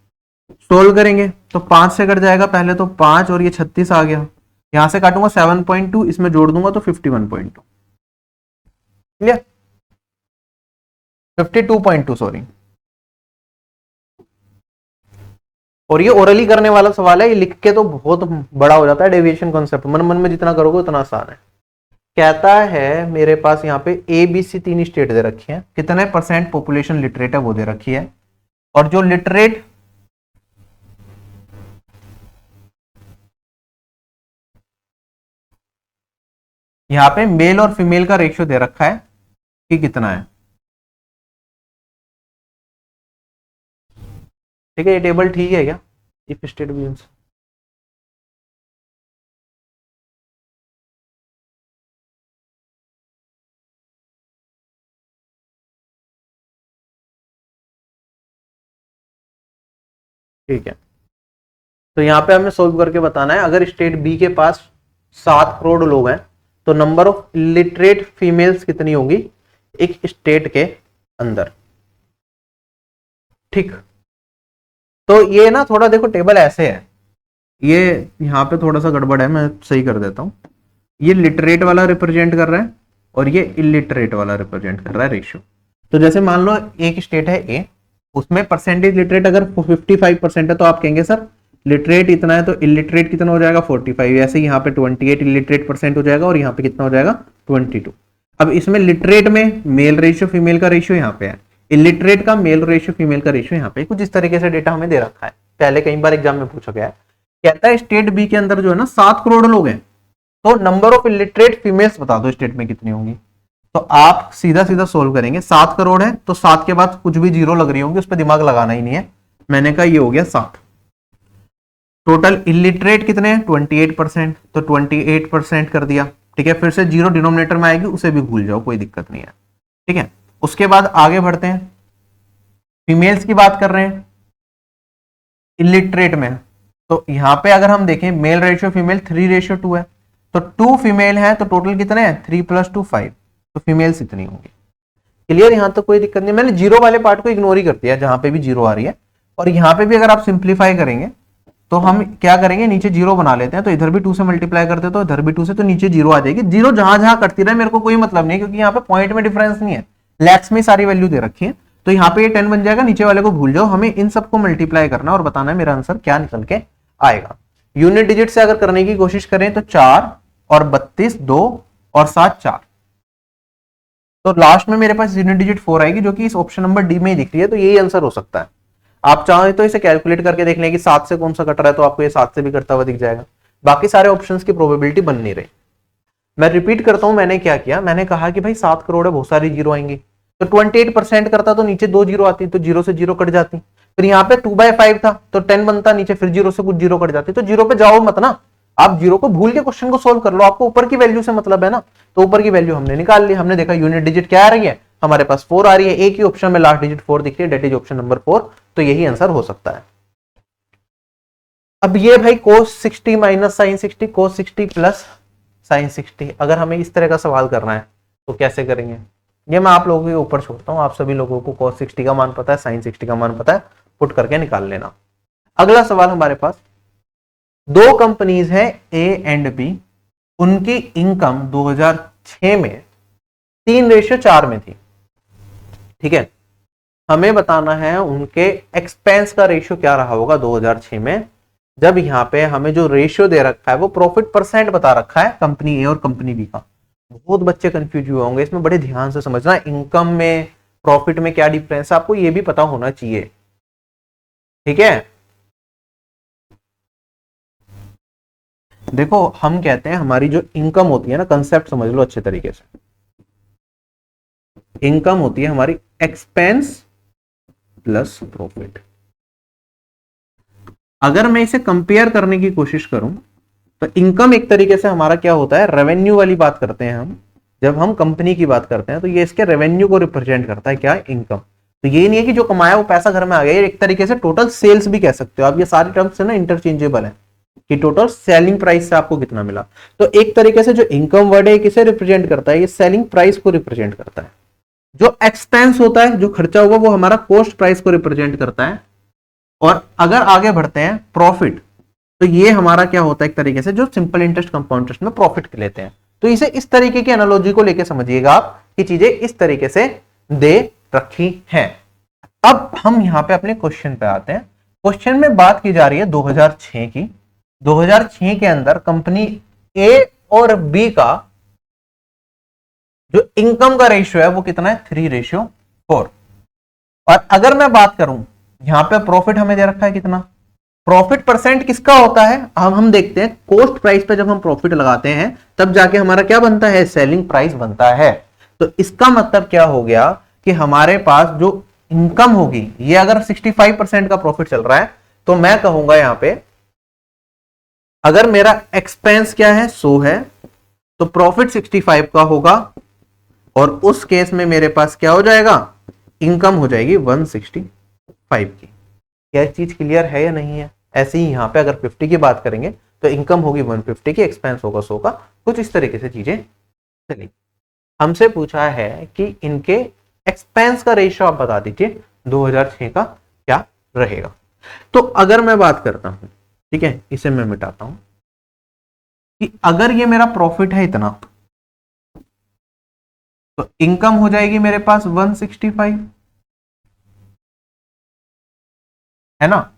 सोल्व करेंगे तो 5 से कट जाएगा पहले, तो 5 और ये 36 आ गया। यहां से काटूंगा 7.2, इसमें जोड़ दूंगा तो 51.2। क्लियर? 52.2 सॉरी। और ये ओरली करने वाला सवाल है, ये लिख के तो बहुत बड़ा हो जाता है डेविएशन कॉन्सेप्ट, मन मन में जितना करोगे उतना आसान है। कहता है मेरे पास यहाँ पे ABC 3 स्टेट दे रखी है, कितने परसेंट पॉपुलेशन लिटरेट है वो दे रखी है, और जो लिटरेट यहाँ पे मेल और फीमेल का रेशियो दे रखा है कि कितना है। ठीक है, ये टेबल ठीक है क्या? इफ स्टेट बिगिंस, ठीक है, तो यहाँ पे हमें सोल्व करके बताना है। अगर स्टेट बी के पास 7 करोड़ लोग हैं तो नंबर ऑफ लिटरेट फीमेल्स कितनी होंगी एक स्टेट के अंदर। ठीक, तो ये ना थोड़ा देखो टेबल ऐसे है, ये यहाँ पे थोड़ा सा गड़बड़ है, मैं सही कर देता हूँ। ये लिटरेट वाला रिप्रेजेंट कर रहा है और ये इलिटरेट वाला रिप्रेजेंट कर रहा है रेशियो। तो जैसे मान लो एक स्टेट है ए, उसमें परसेंटेज लिटरेट अगर 55% है तो आप कहेंगे सर लिटरेट इतना है तो इलिटरेट कितना हो जाएगा? 45। ऐसे यहाँ पे 28 इलिटरेट परसेंट हो जाएगा और यहाँ पे कितना हो जाएगा? 22। अब इसमें लिटरेट में मेल रेशियो फीमेल का रेशियो यहाँ पे है, इलिटरेट का मेल रेशियो फीमेल का रेशियो यहाँ पे, कुछ इस तरीके से डेटा हमें दे रखा है, पहले कई बार एग्जाम में पूछा गया है। कहता है स्टेट बी के अंदर जो है ना 7 करोड़ लोग हैं, तो नंबर ऑफ इलिटरेट फीमेल्स बता दो स्टेट में कितनी होंगी। तो आप सीधा सीधा सोल्व करेंगे, 7 करोड़ है तो 7 के बाद कुछ भी जीरो लग रही होंगी, उस पर दिमाग लगाना ही नहीं है। मैंने कहा ये हो गया 7। टोटल इलिटरेट कितने हैं? 28%, तो 28% कर दिया। ठीक है, फिर से जीरो डिनोमिनेटर में आएगी, उसे भी भूल जाओ, कोई दिक्कत नहीं है। ठीक है, उसके बाद आगे बढ़ते हैं, फीमेल्स की बात कर रहे हैं इलिटरेट में। तो यहां पे अगर हम देखें मेल रेशियो फीमेल 3:2 है, तो 2 फीमेल है तो टोटल कितने हैं? 3 + 2 5, तो फीमेल्स इतनी होंगी। क्लियर? यहां तक कोई दिक्कत नहीं। मैंने जीरो वाले पार्ट को इग्नोर ही कर दिया जहां पे भी जीरो आ रही है, और यहां पे भी अगर आप सिंप्लीफाई करेंगे तो हम क्या करेंगे, नीचे जीरो बना लेते हैं, तो इधर भी 2 से मल्टीप्लाई करते तो इधर भी 2 से, तो नीचे जीरो आ जाएगी। जीरो जहां जहां कटती रहे मेरे को कोई मतलब नहीं, क्योंकि यहाँ पे पॉइंट में डिफरेंस नहीं है, लैक्स में सारी वैल्यू दे रखी है। तो यहाँ पे ये 10 बन जाएगा, नीचे वाले को भूल जाओ, हमें इन सबको मल्टीप्लाई करना और बताना है मेरा आंसर क्या निकल के आएगा। यूनिट डिजिट से अगर करने की कोशिश करें तो 4, और 32 2 और 7 4। तो लास्ट में मेरे पास यूनिट डिजिट 4 आएगी जो कि इस ऑप्शन नंबर डी में ही दिख रही है, तो यही आंसर हो सकता है। आप चाहें तो इसे कैलकुलेट करके देख लें कि 7 से कौन सा कट रहा है, तो आपको ये 7 से भी कटता हुआ दिख जाएगा। बाकी सारे ऑप्शंस की प्रोबेबिलिटी बन नहीं रही। मैं रिपीट करता हूं, मैंने क्या किया, मैंने कहा कि भाई 7 करोड़ है, बहुत सारी जीरो आएंगी, तो 28% करता तो नीचे 2 जीरो आती, तो जीरो से जीरो कट जाती। फिर यहाँ पे 2/5 था तो 10 बनता नीचे, फिर जीरो से कुछ जीरो कट जाती। तो जीरो पे जाओ मत ना, आप जीरो को भूल के क्वेश्चन को सोल्व कर लो, आपको ऊपर की वैल्यू से मतलब है ना। तो ऊपर की वैल्यू हमने निकाल ली, हमने देखा यूनिट डिजिट क्या आ रही है, हमारे पास 4 आ रही है, एक ही ऑप्शन में लास्ट डिजिट 4 दिख रही है, डेट इज ऑप्शन नंबर 4, तो यही आंसर हो सकता है। अब ये भाई cos 60 minus sine 60, cos 60 plus sine 60, अगर हमें इस तरह का सवाल करना है तो कैसे करेंगे, ये मैं आप लोगों के ऊपर छोड़ता हूं। आप सभी लोगों को cos 60 का मान पता है, साइन 60 का मान पता है, पुट करके निकाल लेना। अगला सवाल हमारे पास, दो कंपनीज है ए एंड बी, उनकी इनकम 2006 में 3:4 में थी, ठीक है। हमें बताना है उनके एक्सपेंस का रेशियो क्या रहा होगा 2006 में, जब यहाँ पे हमें जो रेशियो दे रखा है वो प्रॉफिट परसेंट बता रखा है कंपनी ए और कंपनी बी का। बहुत बच्चे कंफ्यूज हुए होंगे, इसमें बड़े ध्यान से समझना, इनकम में प्रॉफिट में क्या डिफरेंस है आपको ये भी पता होना चाहिए, ठीक है। देखो हम कहते हैं हमारी जो इनकम होती है ना, कंसेप्ट समझ लो अच्छे तरीके से, इनकम होती है हमारी एक्सपेंस प्लस प्रॉफिट। अगर मैं इसे कंपेयर करने की कोशिश करूं तो इनकम एक तरीके से हमारा क्या होता है, रेवेन्यू वाली बात करते हैं हम, जब हम कंपनी की बात करते हैं तो ये इसके रेवेन्यू को रिप्रेजेंट करता है, क्या, इनकम। तो ये नहीं है कि जो कमाया वो पैसा घर में आ गया, ये एक तरीके से टोटल सेल्स भी कह सकते हो आप, ये सारे टर्म्स है ना इंटरचेंजेबल है कि टोटल सेलिंग प्राइस से आपको कितना मिला। तो एक तरीके से जो इनकम वर्ड है किसे रिप्रेजेंट करता है, ये सेलिंग प्राइस को रिप्रेजेंट करता है। जो एक्सपेंस होता है, जो खर्चा होगा, वो हमारा कॉस्ट प्राइस को रिप्रेजेंट करता है। और अगर आगे बढ़ते हैं प्रॉफिट, तो ये हमारा क्या होता है एक तरीके से जो सिंपल इंटरेस्ट कंपाउंड इंटरेस्ट में प्रॉफिट लेते हैं। तो इसे इस तरीके की एनालॉजी को लेके समझिएगा आप कि चीजें इस तरीके से दे रखी हैं। अब हम यहां पे अपने क्वेश्चन पे आते हैं। क्वेश्चन में बात की जा रही है 2006 की। 2006 के अंदर कंपनी ए और बी का जो इनकम का रेशियो है वो कितना है, 3:4। और अगर मैं बात करूं यहां पे प्रॉफिट हमें दे रखा है कितना, प्रॉफिट परसेंट किसका होता है, हम देखते हैं कॉस्ट प्राइस पे जब हम प्रॉफिट लगाते हैं तब जाके हमारा क्या बनता है, सेलिंग प्राइस बनता है। तो इसका मतलब क्या हो गया कि हमारे पास जो इनकम होगी, ये अगर 65% का प्रॉफिट चल रहा है तो मैं कहूंगा यहां पे अगर मेरा एक्सपेंस क्या है 100 है तो प्रॉफिट 65 का होगा, और उस केस में मेरे पास क्या हो जाएगा, इनकम हो जाएगी 165 की। क्या चीज क्लियर है या नहीं है। ऐसे ही यहां पे अगर 50 की बात करेंगे तो इनकम होगी 150 की, एक्सपेंस होगा 100 का, कुछ इस तरीके से चीजें चलेगी। हमसे पूछा है कि इनके एक्सपेंस का रेशियो आप बता दीजिए 2006 का क्या रहेगा। तो अगर मैं बात करता हूं, ठीक है, इसे मैं मिटाता हूं, कि अगर ये मेरा प्रॉफिट है इतना तो इनकम हो जाएगी मेरे पास 165, है ना।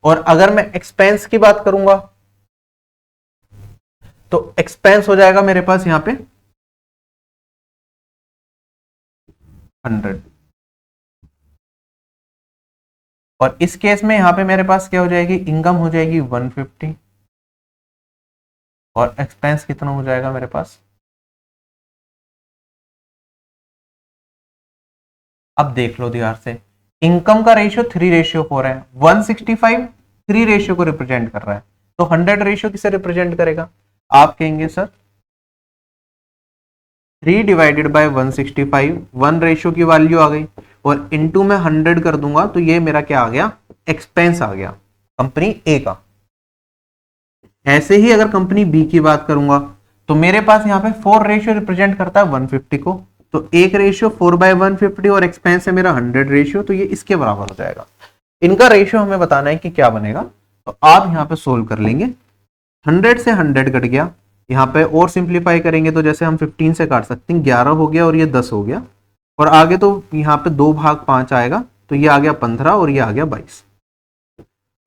और अगर मैं एक्सपेंस की बात करूंगा तो एक्सपेंस हो जाएगा मेरे पास यहां पे 100, और इस केस में यहां पे मेरे पास क्या हो जाएगी, इनकम हो जाएगी 150, और एक्सपेंस कितना हो जाएगा मेरे पास। अब देख लो ध्यान से, इनकम का रेशियो 3:4 है, 165 3 रेशियो को रिप्रेजेंट कर रहा है, तो 100 रेशियो किसे रिप्रेजेंट करेगा, आप कहेंगे सर 3 डिवाइडेड बाय 165, 1 रेशियो की वैल्यू आ गई, और इनटू में 100 कर दूंगा तो ये मेरा क्या आ गया, एक्सपेंस आ गया कंपनी ए का। ऐसे ही अगर कंपनी बी की बात करूंगा तो मेरे पास यहाँ पे 4 रेशियो रिप्रेजेंट करता है 150 को, तो एक रेशियो 4/150 और एक्सपेंस है मेरा 100 रेशियो, तो ये इसके बराबर हो जाएगा। इनका रेशियो हमें बताना है कि क्या बनेगा, तो आप यहाँ पे सोल्व कर लेंगे। 100 से 100 कट गया, यहाँ पे और सिंप्लीफाई करेंगे तो जैसे हम 15 से काट सकते हैं, 11 हो गया और ये 10 हो गया, और आगे तो यहाँ पे 2/5 आएगा, तो ये आ गया 15 और ये आ गया 22।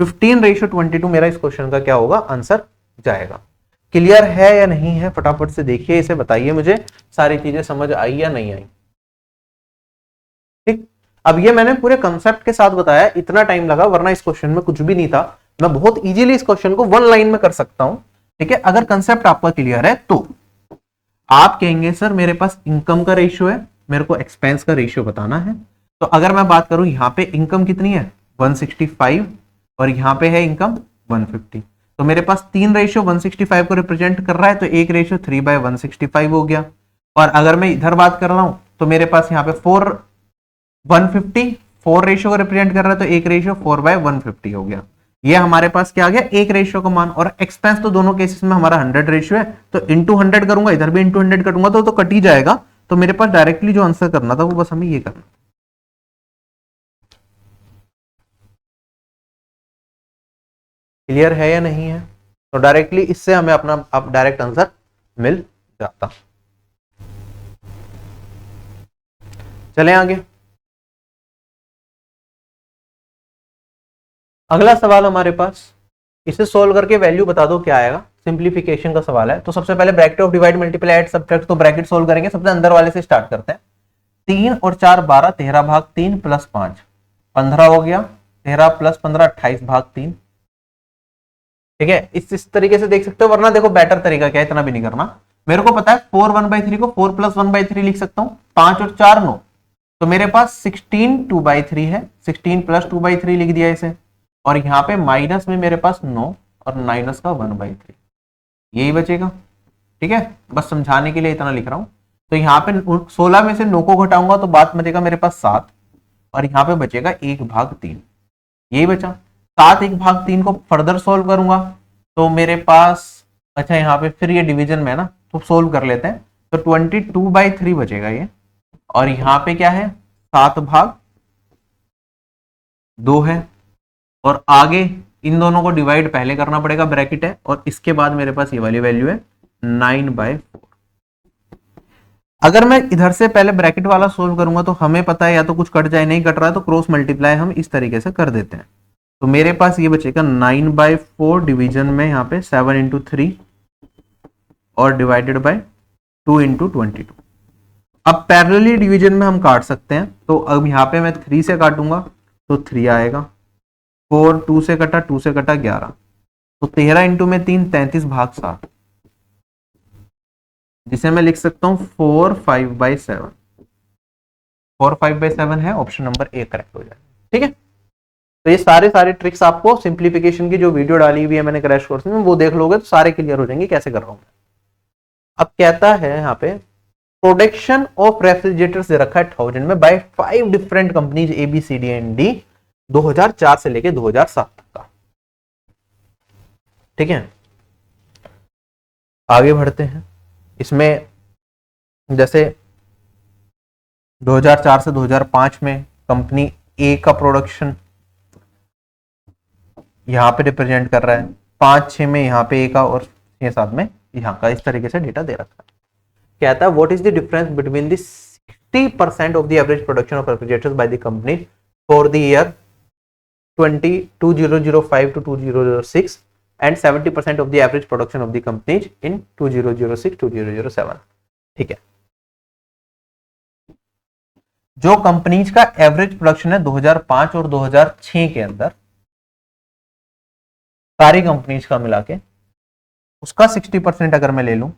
15:22 मेरा इस क्वेश्चन का क्या होगा, आंसर जाएगा। क्लियर है या नहीं है, फटाफट से देखिए, इसे बताइए मुझे सारी चीजें समझ आई या नहीं आई। ठीक, अब ये मैंने पूरे कंसेप्ट के साथ बताया, इतना टाइम लगा, वरना इस क्वेश्चन में कुछ भी नहीं था। मैं बहुत इजीली इस क्वेश्चन को 1 लाइन में कर सकता हूं। ठीक है, अगर कंसेप्ट आपका क्लियर है तो आप कहेंगे सर मेरे पास इनकम का रेशियो है, मेरे को एक्सपेंस का रेशियो बताना है। तो अगर मैं बात करूं, यहां पे इनकम कितनी है 165 और यहां पे है इनकम 150, तो मेरे पास 3 रेशियो 165 को रिप्रेजेंट कर रहा है, तो एक रेशियो 3/165 हो गया। और अगर मैं इधर बात कर रहा हूं तो मेरे पास यहाँ पे 150 4 रेशियो को रिप्रेजेंट कर रहा है, तो एक रेशियो 4/150 हो गया। ये हमारे पास क्या आ गया, एक रेशियो का मान। और एक्सपेंस तो दोनों केसेस में हमारा 100 रेशियो है, तो इंटू 100 करूंगा, इधर भी इंटू 100 करूंगा तो कट ही जाएगा। तो मेरे पास डायरेक्टली जो आंसर करना था वो बस हमें ये करना। क्लियर है या नहीं है? तो डायरेक्टली इससे हमें अपना अब डायरेक्ट आंसर मिल जाता। चलें आगे। अगला सवाल हमारे पास, इसे सोल्व करके वैल्यू बता दो क्या आएगा। सिंप्लीफिकेशन का सवाल है, तो सबसे पहले bracket of divide multiply add subtract, तो ब्रैकेट सोल्व करेंगे। सबसे अंदर वाले से स्टार्ट करते हैं। 3 और 4 12, 13/3 प्लस 5 15 हो गया। 13 प्लस 15 28/3। ठीक है, इस तरीके से देख सकते हो, वरना देखो बेटर तरीका क्या है, इतना भी नहीं करना। मेरे को पता है 4 1/3 को 4 प्लस 1/3 लिख सकता हूं। 5 और 4 9, तो मेरे पास 16 2/3 है। 16 प्लस 2/3 लिख दिया इसे, और यहाँ पे माइनस में मेरे पास 9 और माइनस का 1/3, यही बचेगा। ठीक है, बस समझाने के लिए इतना लिख रहा हूं। तो यहाँ पे 16 में से 9 को घटाऊंगा तो बात बचेगा मेरे पास 7, और यहाँ पे बचेगा 1/3, यही बचा। 7 1/3 को फर्दर सोल्व करूंगा तो मेरे पास, अच्छा यहाँ पे फिर ये डिवीजन में है ना, तो सोल्व कर लेते हैं। तो 22/3 बचेगा ये, और यहाँ पे क्या है 7/2 है। और आगे इन दोनों को डिवाइड पहले करना पड़ेगा, ब्रैकेट है, और इसके बाद मेरे पास ये वाली वैल्यू है 9/4। अगर मैं इधर से पहले ब्रैकेट वाला सोल्व करूंगा तो हमें पता है या तो कुछ कट जाए, नहीं कट रहा है तो क्रॉस मल्टीप्लाई हम इस तरीके से कर देते हैं। तो मेरे पास ये बचेगा 9/4 डिवीजन में यहाँ पे 7 इंटू 3 और डिवाइडेड बाय 2 इंटू 22। अब पैरेलली डिवीजन में हम काट सकते हैं, तो अब यहाँ पे मैं 3 से काटूंगा तो 3 आएगा। 4 2 से कटा, 2 से कटा 11, तो 13 इंटू में 3 33/7, जिसे मैं लिख सकता हूँ 4 5/7। 4 5/7 है, ऑप्शन नंबर ए करेक्ट हो जाएगा। ठीक है, तो ये सारे ट्रिक्स आपको सिंप्लीफिकेशन की जो वीडियो डाली हुई है मैंने क्रैश कोर्स में, वो देख लोगे तो सारे क्लियर हो जाएंगे कैसे कर रहा हूं। अब कहता है यहाँ पे प्रोडक्शन ऑफ रेफ्रिजरेटर्स दे रखा है 1000 में by 5 different companies A B C D and D 2004 से लेके 2007 तक का। ठीक है, आगे बढ़ते हैं। इसमें जैसे 2004 से 2005 में कंपनी ए का प्रोडक्शन यहाँ पे रिप्रेजेंट कर रहा है, 5-6 में यहाँ पे ए का, और 6-7 में यहाँ का, इस तरीके से डेटा दे रखा है। कहता है what is the difference between the 60% of the average production of refrigerators by the company for the year 2005 to 2006 and 70% of the average production of the companies in 2006 2007। ठीक है, जो कंपनीज का एवरेज प्रोडक्शन है 2005 और 2006 के अंदर, सारी companies का मिला के, उसका 60% अगर मैं ले लूं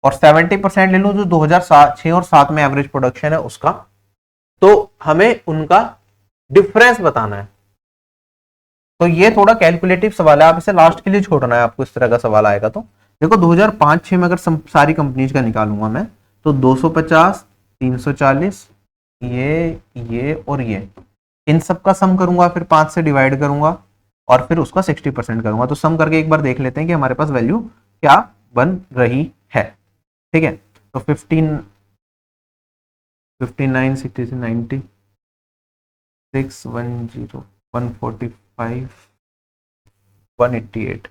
और 70% ले लूं जो 2006 और 7 में एवरेज प्रोडक्शन है उसका, तो हमें उनका डिफरेंस बताना है। तो ये थोड़ा कैलकुलेटिव सवाल है, आप इसे लास्ट के लिए छोड़ना है, आपको इस तरह का सवाल आएगा तो देखो 2005-6 में अगर सारी कंपनीज का निकालूंगा मैं, तो 250 340 ये और ये, इन सब का सम करूंगा, फिर 5 से डिवाइड करूंगा और फिर उसका 60% करूंगा। तो सम करके एक बार देख लेते हैं कि हमारे पास वैल्यू क्या बन रही है। ठीक है, तो 15 59 60 90 610 145 188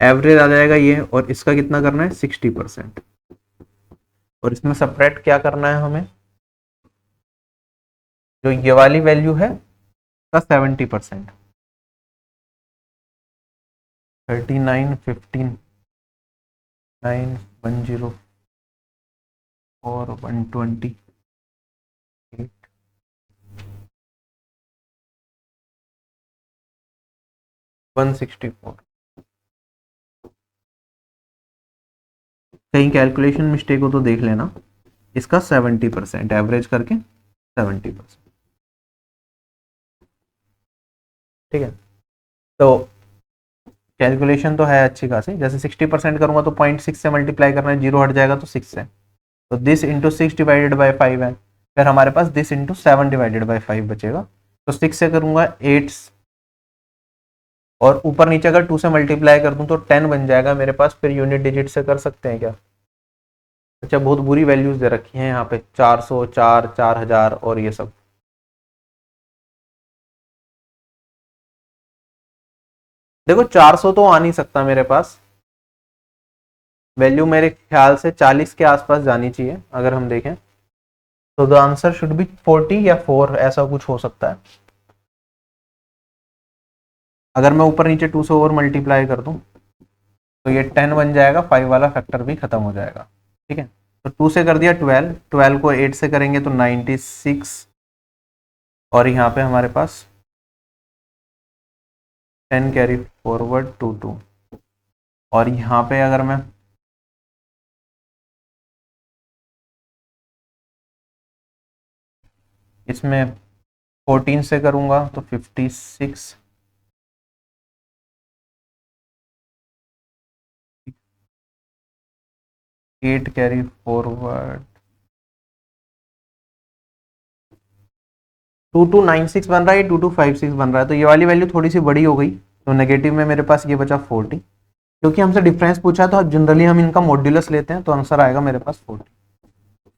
एवरेज आ जाएगा ये, और इसका कितना करना है 60%, और इसमें सेपरेट क्या करना है हमें, जो ये वाली वैल्यू है का 70%। 39 15 9 10 और 128 164। कहीं कैलकुलेशन मिस्टेक हो तो देख लेना। इसका 70% एवरेज करके 70%। ठीक है, तो कैलकुलेशन तो है अच्छी खासी। जैसे 60% करूंगा तो 0.6 से मल्टीप्लाई करना है, 0 हट जाएगा तो 6 है, तो दिस इंटू 6 डिवाइडेड बाई 5 है। फिर हमारे पास दिस इंटू 7 डिवाइडेड बाई 5 बचेगा, तो 6 से करूंगा 8 और ऊपर नीचे अगर 2 से मल्टीप्लाई कर दूं तो 10 बन जाएगा मेरे पास। फिर यूनिट डिजिट से कर सकते हैं क्या? अच्छा, बहुत बुरी वैल्यूज दे रखी हैं यहाँ पे, 400 4 4000 और ये सब। देखो 400 तो आ नहीं सकता मेरे पास, वैल्यू मेरे ख्याल से 40 के आसपास जानी चाहिए अगर हम देखें तो। द आंसर शुड बी 40 या 4, ऐसा कुछ हो सकता है। अगर मैं ऊपर नीचे 2 से और मल्टीप्लाई कर दूं तो ये 10 बन जाएगा, 5 वाला फैक्टर भी खत्म हो जाएगा। ठीक है, तो 2 से कर दिया 12, 12 को 8 से करेंगे तो 96 और यहाँ पे हमारे पास 10 कैरी फॉरवर्ड 2 और यहाँ पे अगर मैं इसमें 14 से करूंगा तो 56 8 कैरी फॉरवर्ड 2296 बन रहा है, 2256 बन रहा है। तो ये वाली वैल्यू थोड़ी सी बड़ी हो गई, तो नेगेटिव में मेरे पास ये बचा 40। क्योंकि हमसे डिफरेंस पूछा तो जनरली हम इनका मॉड्यूलस लेते हैं, तो आंसर आएगा मेरे पास 40।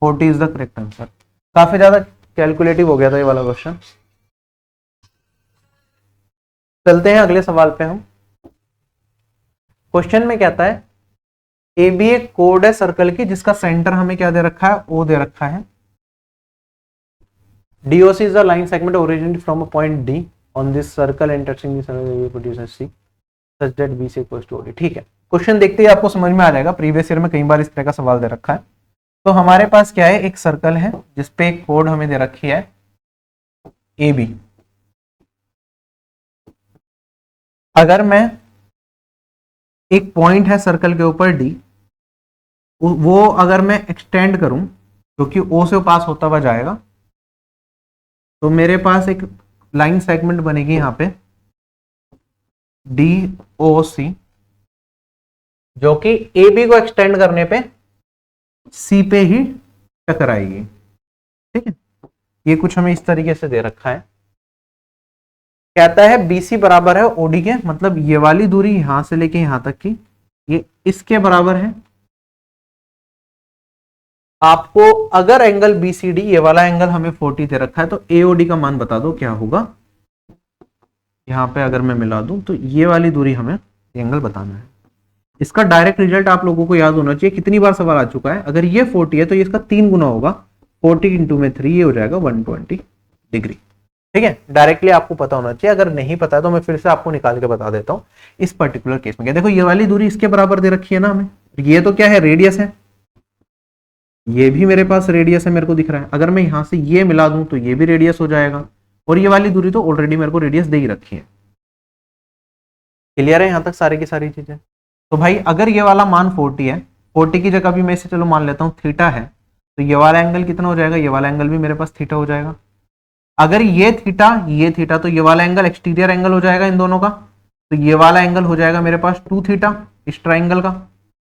40 इज द करेक्ट आंसर। काफी ज्यादा कैलकुलेटिव हो गया था ये वाला क्वेश्चन। चलते हैं अगले सवाल पे हम। क्वेश्चन में कहता है ए बी एक कोड है सर्कल की जिसका सेंटर हमें क्या दे रखा है, ओ दे रखा है। DOC is a line segment originated from a point D on this circle intersecting the circle produces C such that BC equals to OD। ठीक है, क्वेश्चन देखते ही आपको समझ में आ जाएगा, प्रीवियस ईयर में कई बार इस तरह का सवाल दे रखा है। तो हमारे पास क्या है, एक सर्कल है जिसपे एक कोड हमें दे रखी है AB। अगर मैं एक पॉइंट है सर्कल के ऊपर D, वो अगर मैं एक्सटेंड करूं क्योंकि O से पास होता हुआ जाएगा, तो मेरे पास एक लाइन सेगमेंट बनेगी यहाँ पे DOC, जो कि AB को एक्सटेंड करने पे C पे ही टकराएगी। ठीक है, ये कुछ हमें इस तरीके से दे रखा है। कहता है BC बराबर है OD के, मतलब ये वाली दूरी यहां से लेके यहां तक की ये इसके बराबर है। आपको अगर एंगल BCD, ये वाला एंगल हमें 40 दे रखा है, तो AOD का मान बता दो क्या होगा। यहां पे अगर मैं मिला दूं तो ये वाली दूरी हमें एंगल बताना है। इसका डायरेक्ट रिजल्ट आप लोगों को याद होना चाहिए, कितनी बार सवाल आ चुका है। अगर ये 40 है तो ये इसका 3 गुना होगा, 40 इंटू में 3, ये हो जाएगा 120 डिग्री। ठीक है, डायरेक्टली आपको पता होना चाहिए। अगर नहीं पता है तो मैं फिर से आपको निकाल के बता देता हूं। इस पर्टिकुलर केस में क्या, देखो ये वाली दूरी इसके बराबर दे रखी है ना हमें, ये तो क्या है, रेडियस है, ये भी मेरे पास रेडियस है, मेरे को दिख रहा है। अगर मैं यहां से ये मिला दूं तो ये भी रेडियस हो जाएगा, और ये वाली दूरी तो ऑलरेडी मेरे को रेडियस दे ही रखी है। क्लियर है यहां तक सारी की सारी चीजें? तो भाई अगर ये वाला मान 40 है, 40 की जगह भी मैं इसे चलो मान लेता हूँ थीटा है, तो ये वाला एंगल कितना हो जाएगा, ये वाला एंगल भी मेरे पास थीटा हो जाएगा। अगर ये थीटा तो ये वाला एंगल एक्सटीरियर एंगल हो जाएगा इन दोनों का, तो ये वाला एंगल हो जाएगा मेरे पास 2 थीटा इस ट्राइंगल का।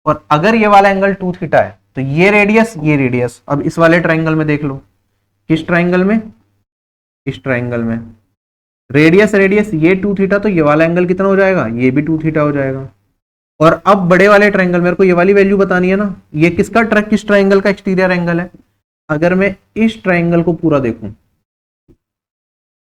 और अगर ये वाला एंगल 2 थीटा है तो ये रेडियस। अब इस वाले ट्राइंगल में देख लो, किस ट्राइंगल में, इस ट्राइंगल में रेडियस ये 2 थीटा, तो ये वाला एंगल कितना हो जाएगा, ये भी 2 थीटा हो जाएगा। और अब बड़े वाले ट्राइंगल मेरे को ये वाली वैल्यू बतानी है ना, ये किसका किस ट्राइंगल का एक्सटीरियर एंगल है। अगर मैं इस ट्राइंगल को पूरा देखूं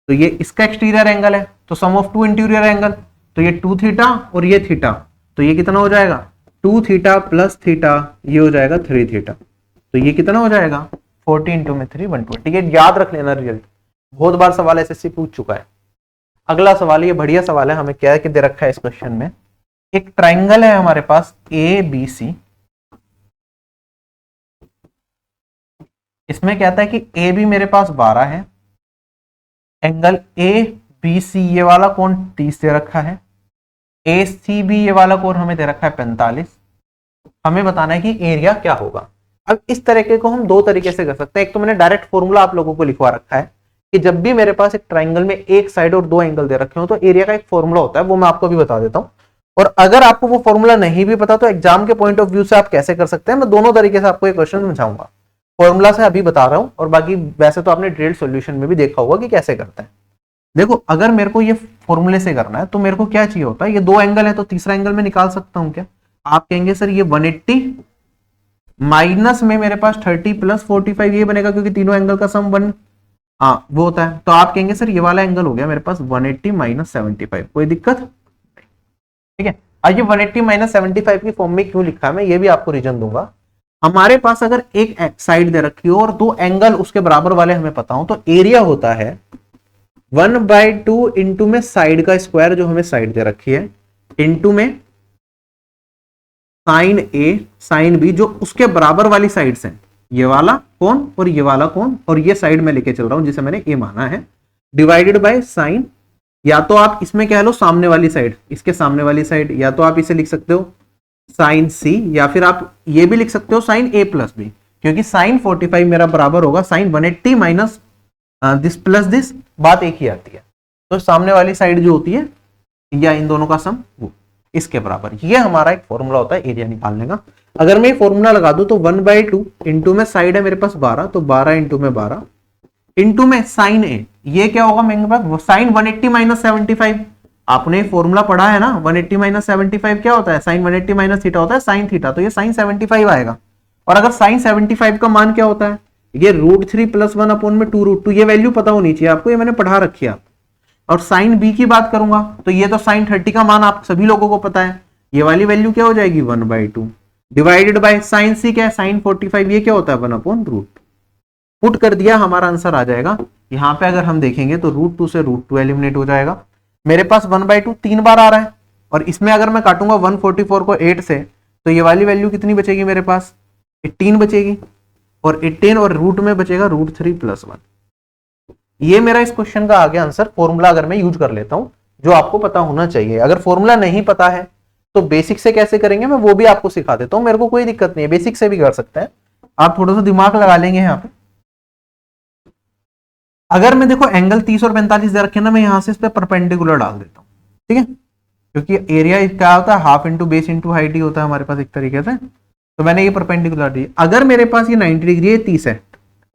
तो ये इसका एक्सटीरियर एंगल है, तो सम ऑफ 2 इंटीरियर एंगल, तो ये 2 थीटा और ये थीटा, तो ये कितना हो जाएगा, 2 थीटा प्लस थीटा, ये हो जाएगा 3 थीटा। तो ये कितना हो जाएगा, 40 इंटू में 3 120। ये याद रख लेना रिजल्ट, बहुत बार सवाल एसएससी पूछ चुका है। अगला सवाल, ये बढ़िया सवाल है, हमें क्या दे रखा है इस क्वेश्चन में, एक ट्राइंगल है हमारे पास ए बी सी, इसमें कहता है कि ए बी मेरे पास 12 है, एंगल ए बी सी ये वाला कोण 30 दे रखा है, ए सी बी ये वाला कोण हमें दे रखा है 45। हमें बताना है कि एरिया क्या होगा। अब इस तरीके को हम दो तरीके से कर सकते हैं। एक तो मैंने डायरेक्ट फॉर्मूला आप लोगों को लिखवा रखा है कि जब भी मेरे पास एक ट्राइंगल में एक साइड और दो एंगल दे रखे हो तो एरिया का एक फॉर्मूला होता है, वो मैं आपको भी बता देता हूं। और अगर आपको वो फॉर्मूला नहीं भी पता तो एग्जाम के पॉइंट ऑफ व्यू से आप कैसे कर सकते हैं, मैं दोनों तरीके से आपको एक क्वेश्चन समझाऊंगा। फॉर्मूला से अभी बता रहा हूं और बाकी वैसे तो आपने ड्रिल्ड सॉल्यूशन में भी देखा होगा कि कैसे करते हैं। देखो अगर मेरे को ये फॉर्मूले से करना है तो मेरे को क्या चाहिए होता है, ये दो एंगल है तो तीसरा एंगल में निकाल सकता हूं क्या? आप कहेंगे सर ये 180 माइनस में मेरे पास 30 प्लस 45 ये बनेगा क्योंकि तीनों एंगल का सम वन हाँ वो होता है। तो आप कहेंगे सर ये वाला एंगल हो गया मेरे पास 180 माइनस 75, कोई दिक्कत? ठीक है। आज ये 180 माइनस 75 की फॉर्म में क्यों लिखा है मैं ये भी आपको रीजन दूंगा। हमारे पास अगर एक साइड दे रखी हो और दो एंगल उसके बराबर वाले हमें पता हो तो एरिया होता है 1/2 इंटू में साइड का स्क्वायर जो हमें साइड दे रखी है, इंटू में साइन ए साइन बी जो उसके बराबर वाली साइड से, ये वाला कोण और ये वाला कोण और ये साइड में लेके चल रहा हूं जिसे मैंने ए माना है, डिवाइडेड बाय साइन, या तो आप इसमें कह लो सामने वाली साइड, इसके सामने वाली साइड, या तो आप इसे लिख सकते हो साइन सी, या फिर आप ये भी लिख सकते हो साइन ए प्लस बी, क्योंकि साइन 45 मेरा बराबर होगा sine 180 minus this plus this, बात एक ही आती है। तो सामने वाली साइड जो होती है या इन दोनों का सम वो इसके बराबर, ये हमारा एक फॉर्मूला होता है एरिया निकालने का। अगर मैं फॉर्मूला लगा दूं तो 1/2 इंटू में साइड है मेरे पास 12 तो 12 इंटू में 12 इंटू में साइन ए, ये क्या होगा मेरे पास साइन 180 माइनस 75। आपने फॉर्मूला पढ़ा है ना 180 माइनस 75 क्या होता है, साइन 180 माइनस थीटा होता है साइन थीटा, तो ये साइन 75 आएगा। और अगर साइन 75 का मान क्या होता है, ये √3 + 1 अपॉन में 2√2, ये वैल्यू पता होनी चाहिए आपको, ये मैंने पढ़ा रखी है। और साइन बी की बात करूंगा तो ये तो साइन 30 का मान आप सभी लोगों को पता है, ये वाली वैल्यू क्या हो जाएगी 1/2 डिवाइडेड बाय साइन सी क्या है साइन 45, ये क्या होता है 1/√2। पुट कर दिया हमारा आंसर आ जाएगा। यहां पे अगर हम देखेंगे तो √2 से √2 एलिमिनेट हो जाएगा, मेरे पास 1/2 3 बार आ रहा है, और इसमें अगर मैं काटूंगा 144 को 8 से तो ये वाली वैल्यू कितनी बचेगी मेरे पास 18 बचेगी, और 18 और रूट में बचेगा √3 + 1। ये मेरा इस क्वेश्चन का आगे आंसर फॉर्मूला अगर मैं यूज कर लेता हूं जो आपको पता होना चाहिए। अगर फॉर्मूला नहीं पता है तो बेसिक से कैसे करेंगे मैं वो भी आपको सिखा देता हूं, मेरे को कोई दिक्कत नहीं है, बेसिक से भी कर सकते हैं आप, थोड़ा सा दिमाग लगा लेंगे यहाँ पे। अगर मैं देखो एंगल 30 और 45 दे रखे ना, मैं यहां से इस पे परपेंडिकुलर डाल देता हूं, ठीक है, क्योंकि एरिया क्या होता है half into base into height ही होता है हमारे पास एक तरीके से, तो मैंने ये परपेंडिकुलर दी। अगर मेरे पास ये 90 डिग्री है 30 है,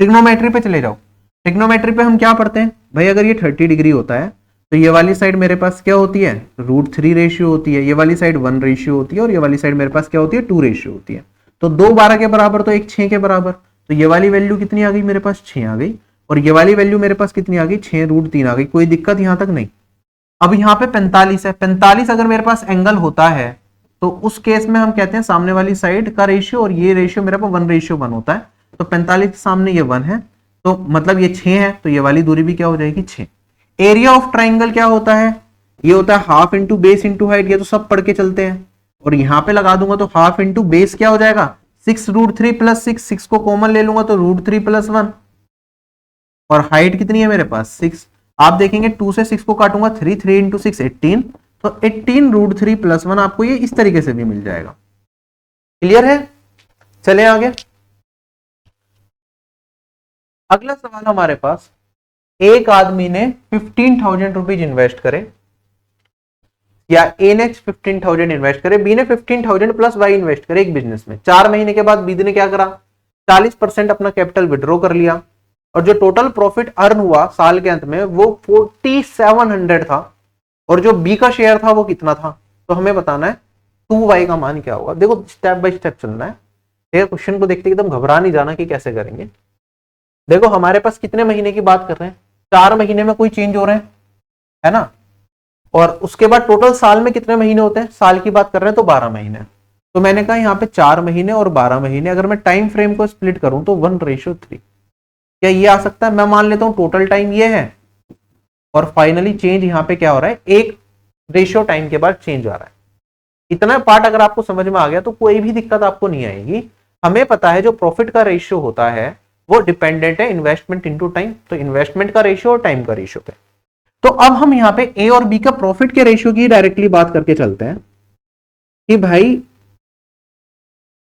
ट्रिग्नोमेट्री पे चले जाओ, ट्रिग्नोमेट्री पे हम क्या पढ़ते हैं भाई, अगर ये 30 डिग्री होता है तो ये वाली साइड मेरे पास क्या होती है √3 रेशियो होती है, ये वाली साइड 1 रेशियो होती है, और ये वाली साइड मेरे पास क्या होती है 2 रेशियो होती है। तो 2 12 के बराबर तो 1 6 के बराबर, तो ये वाली वैल्यू कितनी आ गई मेरे पास 6 आ गई, और ये वाली वैल्यू मेरे पास कितनी आ गई 6√3 आ गई, कोई दिक्कत यहां तक नहीं। अब यहाँ पे 45 है, 45 अगर मेरे पास एंगल होता है तो उस केस में हम कहते हैं सामने वाली साइड का रेशियो और ये रेशियो मेरे पास 1:1 होता है, तो 45 के सामने ये 1 है तो मतलब ये 6 है, तो ये वाली दूरी भी क्या हो जाएगी 6। एरिया ऑफ ट्राइंगल क्या होता है, ये होता है half into base into height, ये तो सब पढ़ के चलते हैं, और यहाँ पे लगा दूंगा तो हाफ इंटू बेस क्या हो जाएगा 6√3 + 6, 6 को कॉमन ले लूंगा तो √3 + 1, और हाइट कितनी है मेरे पास 6। आप देखेंगे 2 से 6 को काटूंगा 3, 3 इंटू 6 18, तो 18 √3 + 1 आपको ये इस तरीके से भी मिल जाएगा। क्लियर है, चले आगे। अगला सवाल हमारे पास, एक आदमी ने 15,000 रुपीज इन्वेस्ट करे, या ए ने 15,000 इन्वेस्ट करे, बी ने 15,000 + y इन्वेस्ट करे एक बिजनेस में। 4 महीने के बाद बी ने क्या करा 40% अपना कैपिटल विड्रॉ कर लिया, और जो टोटल प्रॉफिट अर्न हुआ साल के अंत में वो 4700 था, और जो बी का शेयर था वो कितना था, तो हमें बताना है 2y का मान क्या होगा। देखो स्टेप बाय स्टेप चलना है, क्वेश्चन को देखते एकदम घबरा नहीं जाना कि कैसे करेंगे। देखो हमारे पास कितने महीने की बात कर रहे हैं, 4 महीने में कोई चेंज हो रहे हैं है ना, और उसके बाद टोटल साल में कितने महीने होते हैं, साल की बात कर रहे हैं तो 12 महीने। तो मैंने कहा यहाँ पे 4 महीने और 12 महीने, अगर मैं टाइम फ्रेम को स्प्लिट करूं तो 1:3, क्या ये आ सकता है। मैं मान लेता हूं टोटल टाइम ये है, और फाइनली चेंज यहाँ पे क्या हो रहा है 1 रेशियो टाइम के बाद चेंज आ रहा है। इतना पार्ट अगर आपको समझ में आ गया तो कोई भी दिक्कत आपको नहीं आएगी। हमें पता है जो प्रॉफिट का रेशियो होता है वो डिपेंडेंट है इन्वेस्टमेंट इनटू टाइम, तो इन्वेस्टमेंट का रेशियो और टाइम का रेशियो पे। तो अब हम यहाँ पे ए और बी का प्रॉफिट के रेशियो की डायरेक्टली बात करके चलते हैं कि भाई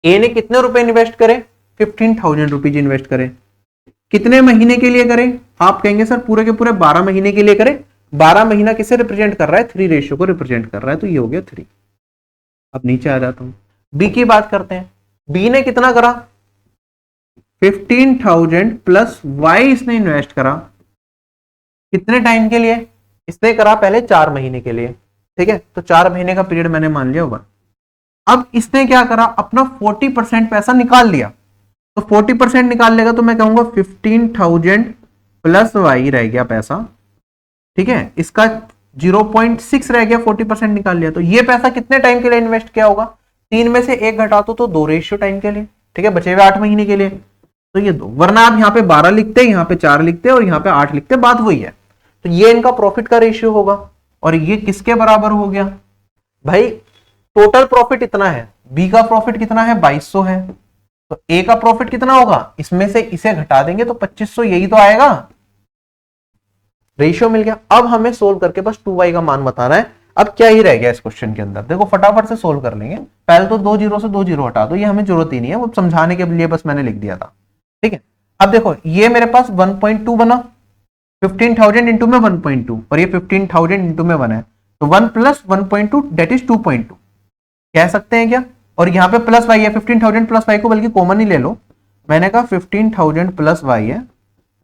ए ने कितने रुपए इन्वेस्ट करे, 15,000 रुपीज इन्वेस्ट करे। कितने महीने के लिए करें, आप कहेंगे सर पूरे के पूरे 12 महीने के लिए करें। 12 महीना किसे रिप्रेजेंट कर रहा है, 3 रेशियो को रिप्रेजेंट कर रहा है, तो ये हो गया 3। अब नीचे आ जाता हूं, बी की बात करते हैं। बी ने कितना करा, 15,000 प्लस वाई इसने इन्वेस्ट करा। कितने टाइम के लिए, इसने करा पहले 4 महीने के लिए, ठीक है, तो 4 महीने का पीरियड मैंने मान लिया होगा। अब इसने क्या करा, अपना 40% पैसा निकाल लिया, तो 40% निकाल लेगा तो मैं कहूंगा 15,000 प्लस वाई रह गया पैसा, ठीक है, इसका 0.6 रह गया, 40% निकाल लिया। तो ये पैसा कितने टाइम के लिए इन्वेस्ट किया होगा, 3 में से 1 घटा दो तो 2 रेशियो टाइम के लिए, ठीक है, बचे हुए 8 महीने के लिए, तो ये 2। वरना आप यहाँ पे 12 लिखते, यहाँ पे 4 लिखते और यहाँ पे 8 लिखते, बात वही है। तो ये इनका प्रॉफिट का रेशियो होगा। और ये किसके बराबर हो गया भाई, टोटल प्रॉफिट इतना है, बी का प्रॉफिट कितना है 2200 है, तो ए का प्रॉफिट कितना होगा, इसमें से इसे घटा देंगे तो 2500, यही तो आएगा, रेशियो मिल गया। अब हमें सोल्व करके बस 2y का मान बताना है। अब क्या ही रह गया इस क्वेश्चन के अंदर, देखो फटाफट से सोल्व कर लेंगे। पहले तो 2 जीरो से 2 जीरो हटा दो, ये हमें जरूरत ही नहीं है, वो समझाने के लिए बस मैंने लिख दिया था, ठीक है। अब देखो ये मेरे पास 1.2 बना, 15,000 इंटू में 1.2 और ये 15,000 इंटू में 1 है, तो 1 प्लस 1.2 डेट इज 2.2 कह सकते हैं क्या। और यहाँ पे प्लस वाई है, 15,000 प्लस वाई को बल्कि कॉमन ही ले लो, मैंने कहा 15,000 प्लस वाई है,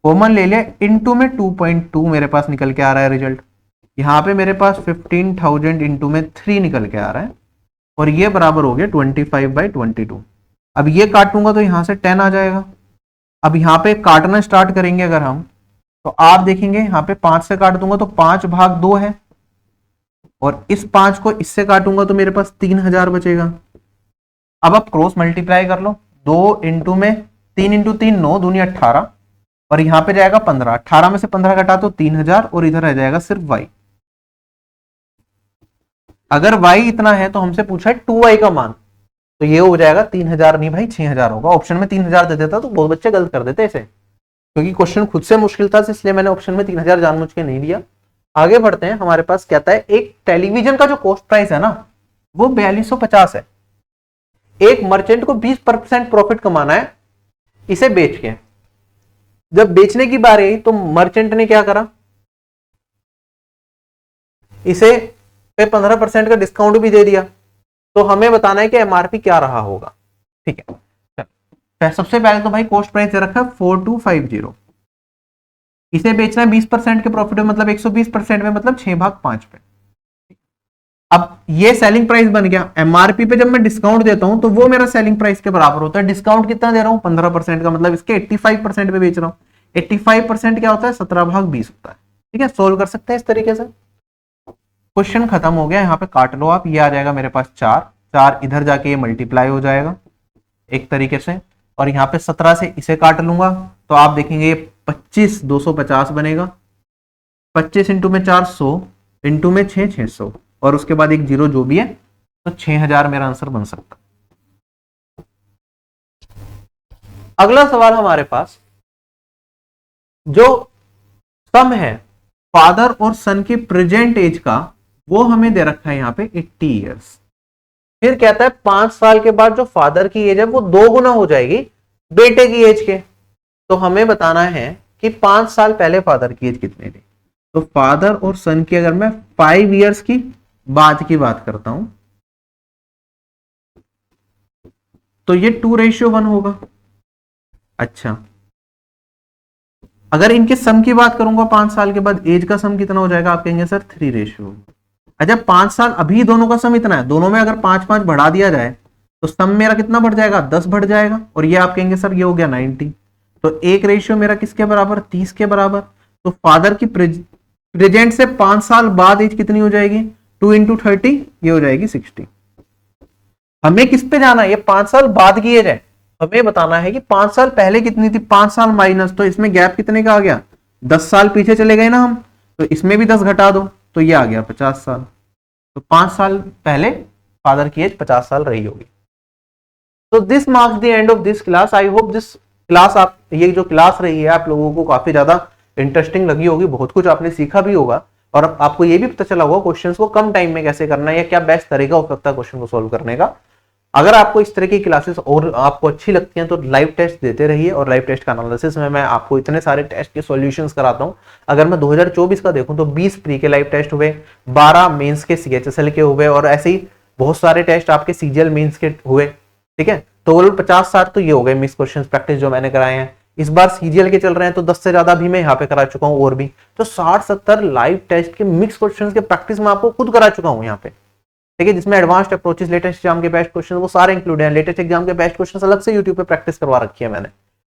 कॉमन ले लिया, इनटू में 2.2 मेरे पास निकल के आ रहा है रिजल्ट। यहाँ पे मेरे पास 15,000 इंटू में 3 निकल के आ रहा है, और ये बराबर हो गया 25/22। अब ये काटूंगा तो यहाँ से 10 आ जाएगा। अब यहाँ पे काटना स्टार्ट करेंगे अगर हम, तो आप देखेंगे यहाँ पे 5 से काट दूंगा तो 5/2 है, और इस 5 को इससे काटूंगा तो मेरे पास 3,000 बचेगा। अब आप क्रॉस मल्टीप्लाई कर लो, 2 इंटू में 3 इंटू 3 9 दूनी 18, और यहां पे जाएगा 15, 18 में से 15 घटा तो 3,000, और इधर रह जाएगा सिर्फ y। अगर y इतना है तो हमसे पूछा है 2y का मान, तो ये हो जाएगा 3,000 नहीं भाई 6,000 होगा। ऑप्शन में 3,000 दे देता तो बहुत बच्चे गलत कर देते इसे, क्योंकि क्वेश्चन खुद से मुश्किल था, इसलिए मैंने ऑप्शन में 3,000 जानबूझ के नहीं दिया। आगे बढ़ते हैं, हमारे पास कहता है एक टेलीविजन का जो कॉस्ट प्राइस है ना वो 4250 है। एक मर्चेंट को 20% प्रॉफिट कमाना है इसे बेच के। जब बेचने की बारी आई तो मर्चेंट ने क्या करा, इसे पे 15% का डिस्काउंट भी दे दिया। तो हमें बताना है कि एमआरपी क्या रहा होगा, ठीक है। सबसे पहले तो भाई कॉस्ट प्राइस रखा है 4250, इसे बेचना है 20% के प्रॉफिट में, मतलब 120% में, मतलब 6/5 पे। अब ये सेलिंग प्राइस बन गया। एमआरपी पे जब मैं डिस्काउंट देता हूं तो वो मेरा सेलिंग प्राइस के बराबर होता है। डिस्काउंट कितना दे रहा हूं, 15% का, मतलब इसके 85% पे बेच रहा हूं। 85% क्या होता है, 17/20 होता है, ठीक है। सोल्व कर सकते हैं इस तरीके से। क्वेश्चन खत्म हो गया, यहाँ पे काट लो आप, ये आ जाएगा मेरे पास 4 इधर जाके ये मल्टीप्लाई हो जाएगा एक तरीके से, और यहाँ पे 17 से इसे काट लूंगा तो आप देखेंगे ये 25 250 बनेगा। 25 इंटू में 4 100, इंटू में 6 600, और उसके बाद एक जीरो जो भी है, तो 6,000 मेरा आंसर बन सकता। अगला सवाल हमारे पास जो सम है फादर और सन की प्रेजेंट एज का, वो हमें दे रखा है यहाँ पे 80 इयर्स। फिर कहता है 5 साल के बाद जो फादर की एज है वो 2 गुना हो जाएगी बेटे की एज के। तो हमें बताना है कि 5 साल पहले फादर की एज कितनी थी। तो फादर और सन की अगर मैं 5 इयर्स की बाद की बात करता हूं तो ये 2:1 होगा। अच्छा, अगर इनके सम की बात करूंगा 5 साल के बाद एज का सम कितना हो जाएगा, आप कहेंगे सर 3:1। अच्छा, 5 साल अभी दोनों का सम इतना है, दोनों में अगर 5-5 बढ़ा दिया जाए तो सम मेरा कितना बढ़ जाएगा, 10 बढ़ जाएगा, और ये आप कहेंगे सर ये हो गया 90। तो 1:1 मेरा किसके बराबर, 30 के बराबर। तो फादर की प्रेजेंट से 5 साल बाद एज कितनी हो जाएगी, 2 इंटू 30, ये हो जाएगी 60। हमें किस पे जाना है, ये 5 साल बाद की एज है, हमें बताना है कि 5 साल पहले कितनी थी। 5 साल माइनस, तो इसमें गैप कितने का आ गया, 10 साल पीछे चले गए ना हम, तो इसमें भी 10 घटा दो तो ये आ गया 50 साल। तो 5 साल पहले फादर की एज 50 साल रही होगी। तो this marks the end of this class. I hope this class, आप ये जो क्लास रही है आप लोगों को काफी ज्यादा इंटरेस्टिंग लगी होगी, बहुत कुछ आपने सीखा भी होगा और आपको ये भी पता चला होगा क्वेश्चंस को कम टाइम में कैसे करना है या क्या बेस्ट तरीका हो सकता है क्वेश्चन को सॉल्व करने का। अगर आपको इस तरह की क्लासेस और आपको अच्छी लगती हैं तो लाइव टेस्ट देते रहिए, और लाइव टेस्ट का एनालिसिस में मैं आपको इतने सारे टेस्ट के सॉल्यूशंस कराता हूं। अगर मैं 2024 का देखूं तो 20 प्री के लाइव टेस्ट हुए, 12 मेंस के सीएचएसएल के हुए और ऐसे ही बहुत सारे टेस्ट आपके सीजीएल मेंस के हुए। ठीक है, तो ओवरऑल 50-60 तो ये हो गए मिक्स क्वेश्चन प्रैक्टिस जो मैंने कराए हैं। इस बार सीजीएल के चल रहे हैं तो 10 से ज्यादा भी मैं यहाँ पे करा चुका हूँ और भी, तो 60-70 लाइव टेस्ट के मिक्स क्वेश्चन के प्रैक्टिस में आपको खुद करा चुका हूँ यहाँ पे। ठीक है, जिसमें एडवांस्ड अप्रोचेस, लेटेस्ट एग्जाम के बेस्ट क्वेश्चन वो सारे इंक्लूड हैं। लेटेस्ट एग्जाम के बेस्ट क्वेश्चन अलग से यूट्यूब पे प्रैक्टिस करवा रखी है मैंने।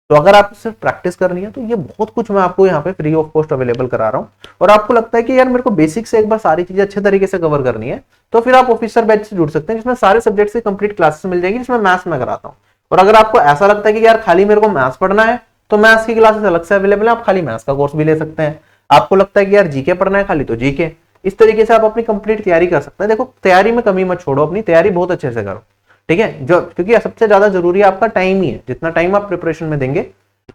तो अगर आप सिर्फ प्रैक्टिस करनी है तो ये बहुत कुछ मैं आपको यहाँ पे फ्री ऑफ कॉस्ट अवेलेबल करा रहा हूँ। और आपको लगता है कि यार मेरे को बेसिक से एक बार सारी चीजें अच्छे तरीके से कवर करनी है, तो फिर आप ऑफिसर बैच से जुड़ सकते हैं, जिसमें सारे सब्जेक्ट से कंप्लीट क्लासेस मिल जाएगी, जिसमें मैथ्स में कराता हूँ। और अगर आपको ऐसा लगता है कि यार खाली मेरे को मैथ्स पढ़ना है तो मैथ्स की क्लासेस अलग से अवेलेबल है, आप खाली मैथ्स का कोर्स भी ले सकते हैं। आपको लगता है कि यार जीके पढ़ना है खाली तो जीके, इस तरीके से आप अपनी कंप्लीट तैयारी कर सकते हैं। देखो तैयारी में कमी मत छोड़ो, अपनी तैयारी बहुत अच्छे से करो। ठीक है, जो क्योंकि सबसे ज्यादा जरूरी है आपका टाइम ही है, जितना टाइम आप प्रिपरेशन में देंगे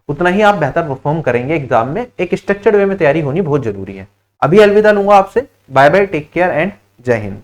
उतना ही आप बेहतर परफॉर्म करेंगे एग्जाम में। एक स्ट्रक्चर्ड वे में तैयारी होनी बहुत जरूरी है। अभी अलविदा लूंगा आपसे, bye bye, take care and जय हिंद।